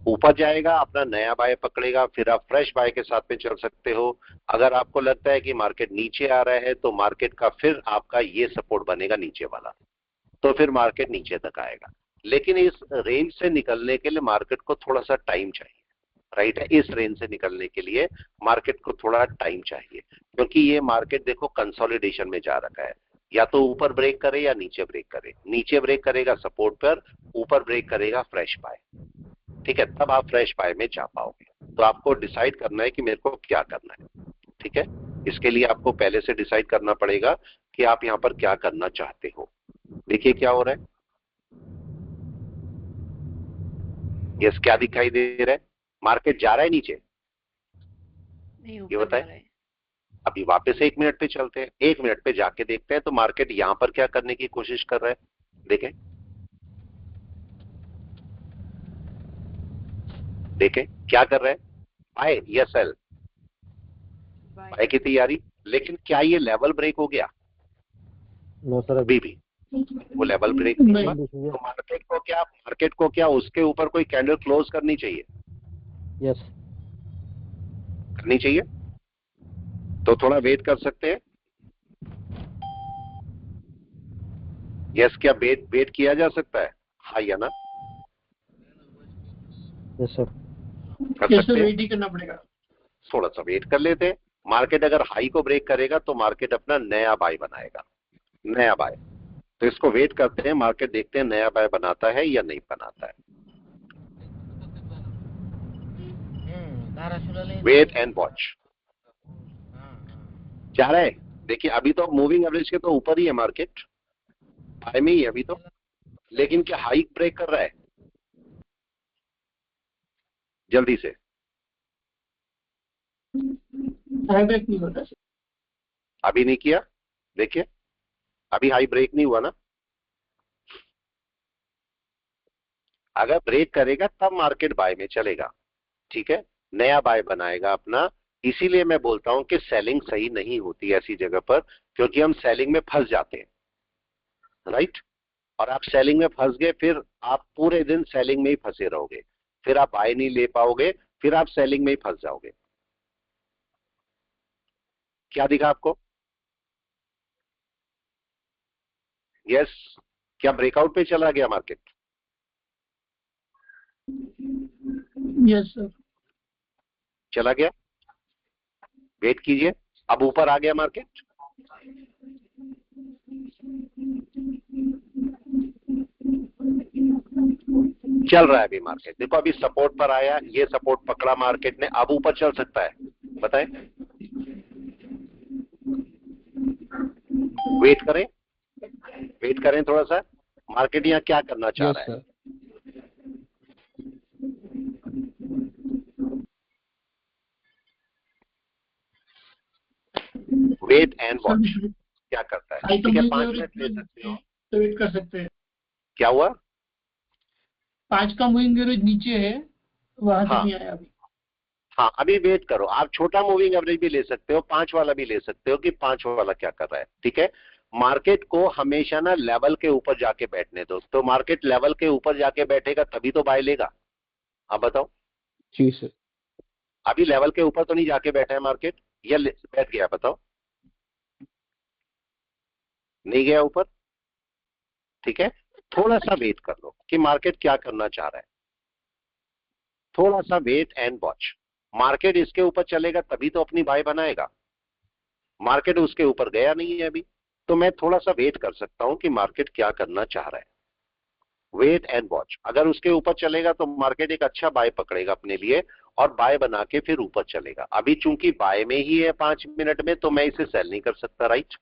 ऊपर जाएगा, अपना नया बाय पकड़ेगा, फिर आप फ्रेश बाय के साथ में चल सकते हो। अगर आपको लगता है कि मार्केट नीचे आ रहा है, तो मार्केट का फिर आपका ये सपोर्ट बनेगा नीचे वाला, तो फिर मार्केट नीचे तक आएगा। लेकिन इस रेंज से निकलने के लिए मार्केट को थोड़ा सा टाइम चाहिए, राइट है। इस रेंज से निकलने के लिए मार्केट को थोड़ा टाइम चाहिए, क्योंकि ये मार्केट देखो कंसोलिडेशन में जा रखा है। या तो ऊपर ब्रेक करे या नीचे ब्रेक करे। नीचे ब्रेक करेगा सपोर्ट पर, ऊपर ब्रेक करेगा फ्रेश बाय। ठीक है, तब आप फ्रेश बाय में जा पाओगे। तो आपको डिसाइड करना है कि मेरे को क्या करना है। ठीक है, इसके लिए आपको पहले से डिसाइड करना पड़ेगा कि आप यहां पर क्या करना चाहते हो। देखिए क्या हो रहा है। यस, क्या दिखाई दे रहा है? मार्केट जा रहा है नीचे, नहीं ये ऊपर जा बताए। रहा है। अभी वापस 1 मिनट पे चलते हैं, 1 मिनट पे जाके देखते हैं तो मार्केट यहां पर क्या करने की कोशिश कर रहा है। देखें देखें क्या कर रहा है, बाय या सेल? बाय की तैयारी। लेकिन क्या ये लेवल ब्रेक हो गया? नो सर, अभी भी वो लेवल ब्रेक नहीं हुआ। तो मार्केट को क्या उसके ऊपर कोई कैंडल क्लोज करनी चाहिए? यस करनी चाहिए। तो थोड़ा वेट कर सकते हैं। यस, क्या वेट किया जा सकता है? हाँ या ना? यस सर, कर सकते हैं। वेट ही करना पड़ेगा। थोड़ा सा वेट कर लेते हैं। मार्केट अगर हाई को ब्रेक करेगा तो मार्केट अपना नया बाय बनाएगा, नया बाय। तो इसको वेट करते हैं, मार्केट देखते हैं नया बाय बनाता है या नहीं बनाता है। Wait and watch. जा रहा है। देखिए अभी तो मूविंग एवरेज के तो ऊपर ही है मार्केट, बाय में ही है अभी तो। लेकिन क्या हाई ब्रेक कर रहा है जल्दी से? हाई ब्रेक नहीं होता। अभी नहीं किया। देखिए अभी हाई ब्रेक नहीं हुआ ना। अगर ब्रेक करेगा तब मार्केट बाय में चलेगा। ठीक है, नया बाय बनाएगा अपना। इसीलिए मैं बोलता हूं कि सेलिंग सही नहीं होती ऐसी जगह पर, क्योंकि हम सेलिंग में फंस जाते हैं, राइट। और आप सेलिंग में फंस गए, फिर आप पूरे दिन सेलिंग में ही फंसे रहोगे, फिर आप बाय नहीं ले पाओगे, फिर आप सेलिंग में ही फंस जाओगे। क्या दिखा आपको? यस, क्या ब्रेकआउट पे चला गया मार्केट? Yes sir. चला गया। वेट कीजिए, अब ऊपर आ गया मार्केट। चल रहा है अभी मार्केट। देखो अभी सपोर्ट पर आया, ये सपोर्ट पकड़ा मार्केट ने, अब ऊपर चल सकता है, बताएं। वेट करें थोड़ा सा। मार्केट यहाँ क्या करना चाह रहा है? वेट एंड वॉच क्या करता है। ठीक है, 5 मिनट ले सकते हो तो वेट कर सकते हैं। क्या हुआ? 5 का मूविंग एवरेज नीचे है, वहां हाँ, से नहीं आया अभी। हाँ अभी वेट करो। आप छोटा मूविंग एवरेज भी ले सकते हो, 5 वाला भी ले सकते हो कि 5 वाला क्या कर रहा है। ठीक है, मार्केट को हमेशा ना लेवल के ऊपर जाके बैठने दो। तो मार्केट लेवल के ऊपर जाके बैठेगा तभी तो बाय लेगा। आप बताओ। जी सर। अभी लेवल के ऊपर तो नहीं जाके बैठा है मार्केट, या बैठ गया? बताओ, नहीं गया ऊपर। ठीक है, थोड़ा सा वेट कर लो कि मार्केट क्या करना चाह रहा है, थोड़ा सा वेट एंड वॉच। मार्केट इसके ऊपर चलेगा तभी तो अपनी बाय बनाएगा, मार्केट उसके ऊपर गया नहीं है अभी, तो मैं थोड़ा सा वेट कर सकता हूं कि मार्केट क्या करना चाह रहा है। Wait and watch. अगर उसके ऊपर चलेगा तो मार्केट एक अच्छा बाय पकड़ेगा अपने लिए और बाय बना के फिर ऊपर चलेगा। अभी चूंकि बाय में ही है 5 मिनट में, तो मैं इसे सेल नहीं कर सकता, राइट?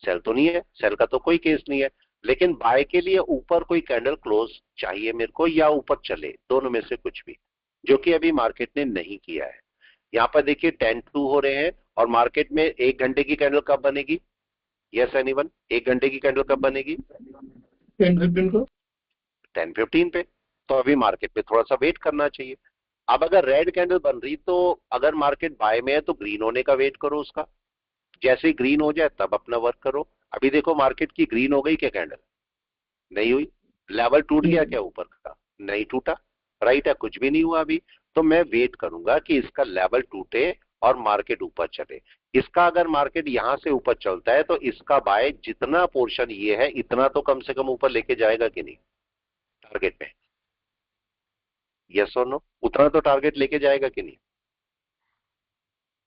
सेल तो नहीं है, सेल का तो कोई केस नहीं है, लेकिन बाय के लिए ऊपर कोई कैंडल क्लोज चाहिए मेरे को, या ऊपर चले, दोनों में से कुछ भी, जो कि अभी मार्केट ने नहीं किया है। यहां पर देखिए 10-2 हो रहे हैं, और मार्केट में 1 घंटे की कैंडल कब बनेगी? Yes anyone? 1 घंटे की कैंडल कब बनेगी? 10-15 को 10-15 पे। तो अभी मार्केट पे थोड़ा सा वेट करना चाहिए। अब अगर रेड कैंडल बन रही, तो अगर मार्केट बाय में है तो ग्रीन होने का वेट करो उसका, जैसे ही ग्रीन हो जाए तब अपना वर्क करो। अभी देखो मार्केट की ग्रीन हो गई क्या कैंडल? नहीं हुई। लेवल टूट गया क्या ऊपर का? नहीं टूटा, राइट है, कुछ भी नहीं हुआ अभी। तो मैं वेट करूंगा कि इसका लेवल टूटे और मार्केट ऊपर चले। इसका अगर मार्केट यहां से ऊपर चलता है तो इसका बाय जितना पोर्शन ये है इतना तो कम से कम ऊपर लेके जाएगा कि नहीं टारगेट में? यस और नो? उतना तो टारगेट लेके जाएगा कि नहीं?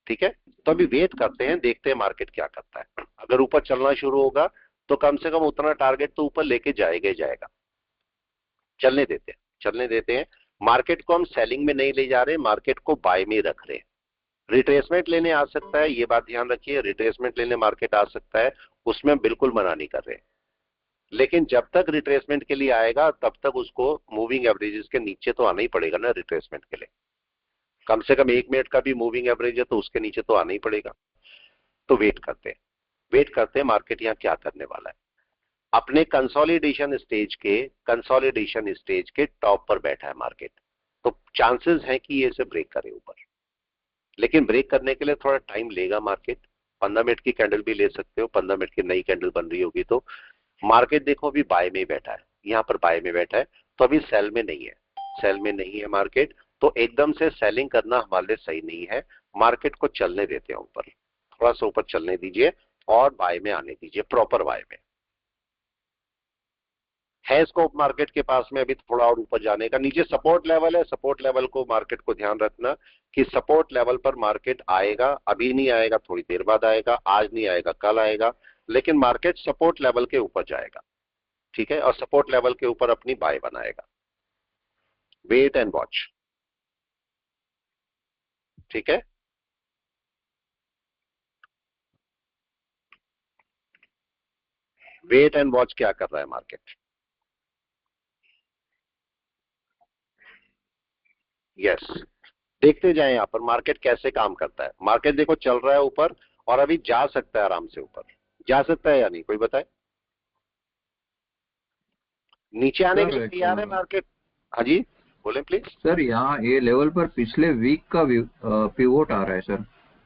ठीक है, तो अभी वेट करते हैं, देखते हैं मार्केट क्या करता है। अगर ऊपर चलना शुरू होगा तो कम से कम उतना टारगेट तो ऊपर लेके जाएगा ही जाएगा। चलने देते हैं, चलने देते हैं। मार्केट को हम सेलिंग में नहीं ले जा रहे, मार्केट को बाय में रख रहे हैं। रिट्रेसमेंट लेने आ सकता है, ये बात ध्यान रखिए, रिट्रेसमेंट लेने मार्केट आ सकता है, उसमें हम बिल्कुल मना नहीं कर रहे, लेकिन जब तक रिट्रेसमेंट के लिए आएगा तब तक उसको मूविंग एवरेजेस के नीचे तो आना ही पड़ेगा ना रिट्रेसमेंट के लिए। कम से कम 1 मिनट का भी मूविंग एवरेज है तो उसके नीचे तो आना ही पड़ेगा। तो वेट करते हैं, वेट करते हैं मार्केट यहाँ क्या करने वाला है। अपने कंसोलिडेशन स्टेज के टॉप पर बैठा है मार्केट, तो चांसेस हैं कि ये इसे ब्रेक करे ऊपर, लेकिन ब्रेक करने के लिए थोड़ा टाइम लेगा मार्केट। 15 मिनट की कैंडल भी ले सकते हो, 15 मिनट की नई कैंडल बन रही होगी। तो मार्केट देखो अभी बाय में बैठा है, यहाँ पर बाय में बैठा है, तो अभी सेल में नहीं है, सेल में नहीं है मार्केट। तो एकदम से सेलिंग करना हमारे लिए सही नहीं है, मार्केट को चलने देते हैं ऊपर, थोड़ा सा ऊपर चलने दीजिए और बाय में आने दीजिए, प्रॉपर बाय में है स्कोप मार्केट के पास में अभी थोड़ा और ऊपर जाने का। नीचे सपोर्ट लेवल है, सपोर्ट लेवल को मार्केट को ध्यान रखना कि सपोर्ट लेवल पर मार्केट आएगा, अभी नहीं आएगा, थोड़ी देर बाद आएगा, आज नहीं आएगा कल आएगा, लेकिन मार्केट सपोर्ट लेवल के ऊपर जाएगा, ठीक है, और सपोर्ट लेवल के ऊपर अपनी बाय बनाएगा। वेट एंड वॉच, ठीक है। वेट एंड वॉच क्या कर रहा है मार्केट? यस, देखते जाएं यहाँ पर मार्केट कैसे काम करता है। मार्केट देखो चल रहा है ऊपर, और अभी जा सकता है आराम से ऊपर, जा सकता है या नहीं, कोई बताए? नीचे आने के लिए तैयार है मार्केट। हाँ जी बोले प्लीज। सर यहाँ ये लेवल पर पिछले वीक का पिवोट आ रहा है सर,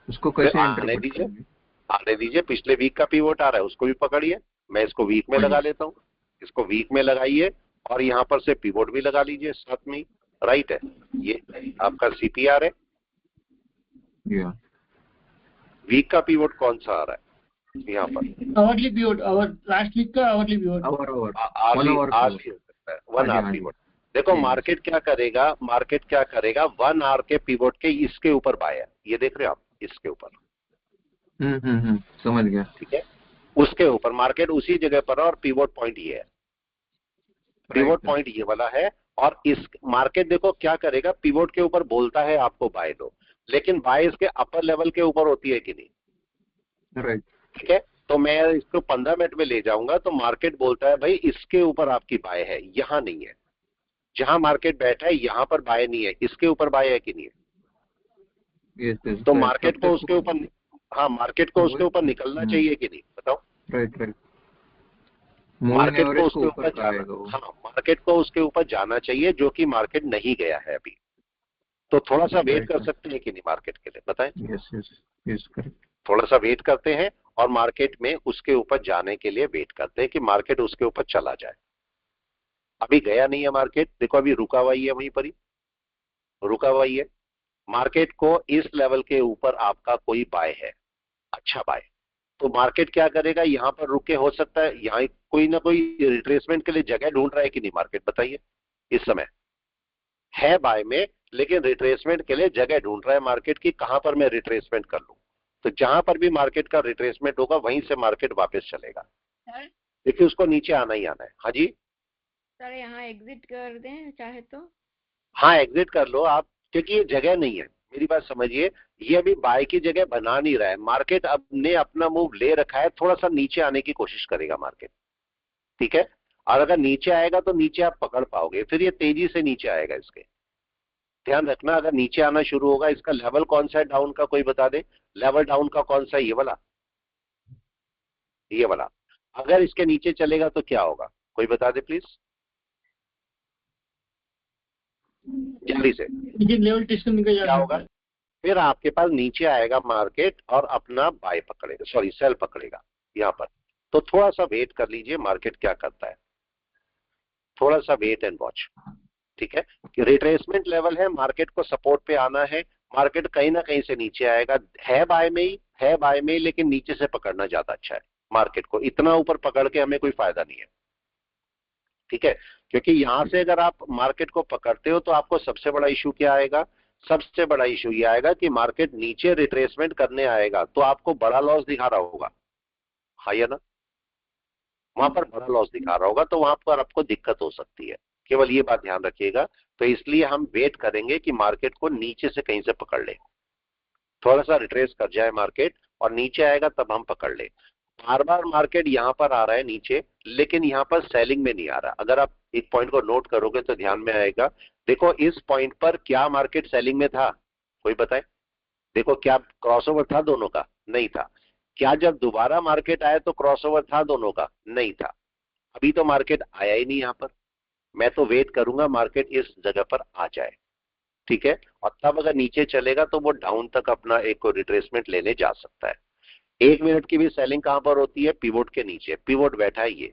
उसको कैसे आने दीजिए, आने दीजिए। पिछले वीक का पिवोट आ रहा है, उसको भी पकड़िए। मैं इसको वीक में लगा लेता हूँ, इसको वीक में लगाइए, और यहाँ पर से पिवोट भी लगा लीजिए साथ में, राइट है। ये आपका सीपीआर है। वीक का पिवोट कौन सा आ रहा है यहाँ पर? Hourly pivot, our last week का आवरली पिवोट, आरली हो सकता है, 1 आवर पिवोट। देखो मार्केट क्या करेगा, मार्केट क्या करेगा, 1 आवर के पिवोट के इसके ऊपर बाय है, ये देख रहे हो आप, इसके ऊपर। समझ गया, ठीक है, उसके ऊपर मार्केट उसी जगह पर है, और पिवोट पॉइंट ये है, पिवोट पॉइंट ये वाला है। और इस मार्केट देखो क्या करेगा, पिवोट के ऊपर बोलता है आपको बाय दो, लेकिन बाय इसके अपर लेवल के ऊपर होती है कि नहीं? राइट, ठीक है, तो मैं इसको 15 मिनट में ले जाऊंगा तो मार्केट बोलता है भाई इसके ऊपर आपकी बाय है, यहां नहीं है। जहां मार्केट बैठा है यहां पर बाय नहीं है, इसके ऊपर बाय है कि नहीं है? तो मार्केट को उसके ऊपर, हाँ मार्केट को उसके ऊपर निकलना चाहिए कि नहीं, बताओ? राइट, मार्केट को उसके ऊपर जाना, हाँ मार्केट को उसके ऊपर जाना चाहिए, जो कि मार्केट नहीं गया है अभी। तो थोड़ा सा वेट कर सकते हैं कि नहीं मार्केट के लिए, बताएं? यस करेक्ट, थोड़ा सा वेट करते हैं और मार्केट में उसके ऊपर जाने के लिए वेट करते हैं कि मार्केट उसके ऊपर चला जाए। अभी गया नहीं है मार्केट, देखो अभी रुका हुआ ही है, वहीं पर ही रुका हुआ ही है। मार्केट को इस लेवल के ऊपर आपका कोई बाय है, अच्छा बाय, तो मार्केट क्या करेगा, यहां पर रुक के हो सकता है यहाँ कोई ना कोई रिट्रेसमेंट के लिए जगह ढूंढ रहा है कि नहीं मार्केट, बताइए। इस समय है बाय में, लेकिन रिट्रेसमेंट के लिए जगह ढूंढ रहा है मार्केट की कहां पर मैं रिट्रेसमेंट कर लूं। तो जहां पर भी मार्केट का रिट्रेसमेंट होगा वहीं से मार्केट वापस चलेगा, देखिए उसको नीचे आना ही आना है। हाँ जी सर यहाँ एग्जिट कर दें चाहे तो। हाँ एग्जिट कर लो आप, क्योंकि ये जगह नहीं है, मेरी बात समझिए, ये अभी बाय की जगह बना नहीं रहा है मार्केट, अब ने अपना मूव ले रखा है, थोड़ा सा नीचे आने की कोशिश करेगा मार्केट, ठीक है। और अगर नीचे आएगा तो नीचे आप पकड़ पाओगे, फिर ये तेजी से नीचे आएगा, इसके ध्यान रखना। अगर नीचे आना शुरू होगा, इसका लेवल कौन सा है डाउन का, कोई बता दे, लेवल डाउन का कौन सा है, ये वाला, ये वाला। अगर इसके नीचे चलेगा तो क्या होगा, कोई बता दे प्लीज जल्दी से, लेवल टेस्ट करने का क्या होगा। फिर आपके पास नीचे आएगा मार्केट और अपना बाय पकड़ेगा, सॉरी सेल पकड़ेगा यहाँ पर। तो थोड़ा सा वेट कर लीजिए मार्केट क्या करता है, थोड़ा सा वेट एंड वॉच, ठीक है। कि रिट्रेसमेंट लेवल है, मार्केट को सपोर्ट पे आना है, मार्केट कहीं ना कहीं से नीचे आएगा, है बाय में ही, है बाय में ही, लेकिन नीचे से पकड़ना ज्यादा अच्छा है मार्केट को, इतना ऊपर पकड़ के हमें कोई फायदा नहीं है, ठीक है। क्योंकि यहां से अगर आप मार्केट को पकड़ते हो तो आपको सबसे बड़ा इशू क्या आएगा, सबसे बड़ा इशू ये आएगा कि मार्केट नीचे रिट्रेसमेंट करने आएगा तो आपको बड़ा लॉस दिखा रहा होगा, हाँ या ना, वहां पर बड़ा लॉस दिखा रहा होगा, तो वहां पर आपको दिक्कत हो सकती है, केवल ये बात ध्यान रखिएगा। तो इसलिए हम वेट करेंगे कि मार्केट को नीचे से कहीं से पकड़ ले, थोड़ा सा रिट्रेस कर जाए मार्केट और नीचे आएगा तब हम पकड़ ले। बार बार मार्केट यहाँ पर आ रहा है नीचे, लेकिन यहाँ पर सेलिंग में नहीं आ रहा। अगर आप एक पॉइंट को नोट करोगे तो ध्यान में आएगा, देखो इस पॉइंट पर क्या मार्केट सेलिंग में था, कोई बताए, देखो क्या क्रॉसओवर था दोनों का, नहीं था। क्या जब दोबारा मार्केट आया तो क्रॉसओवर था दोनों का, नहीं था। अभी तो मार्केट आया ही नहीं यहाँ पर, मैं तो वेट करूंगा मार्केट इस जगह पर आ जाए, ठीक है। और तब अगर नीचे चलेगा तो वो डाउन तक अपना एक रिट्रेसमेंट लेने जा सकता है। 1 मिनट की भी सेलिंग कहां पर होती है, पिवोट के नीचे, पिवोट बैठा है ये,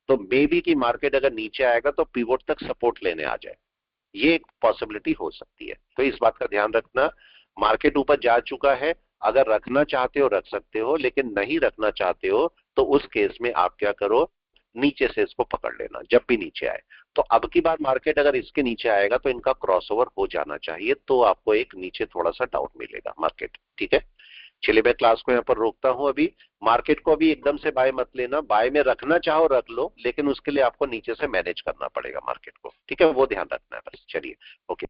तो मे बी कि मार्केट अगर नीचे आएगा तो पिवोट तक सपोर्ट लेने आ जाए, ये एक पॉसिबिलिटी हो सकती है। तो इस बात का ध्यान रखना, मार्केट ऊपर जा चुका है, अगर रखना चाहते हो रख सकते हो, लेकिन नहीं रखना चाहते हो तो उस केस में आप क्या करो, नीचे से इसको पकड़ लेना जब भी नीचे आए। तो अब की बार मार्केट अगर इसके नीचे आएगा तो इनका क्रॉसओवर हो जाना चाहिए, तो आपको एक नीचे थोड़ा सा डाउन मिलेगा मार्केट, ठीक है। चलिए मैं क्लास को यहाँ पर रोकता हूं अभी। मार्केट को अभी एकदम से बाय मत लेना, बाय में रखना चाहो रख लो, लेकिन उसके लिए आपको नीचे से मैनेज करना पड़ेगा मार्केट को, ठीक है, वो ध्यान रखना है बस। चलिए ओके।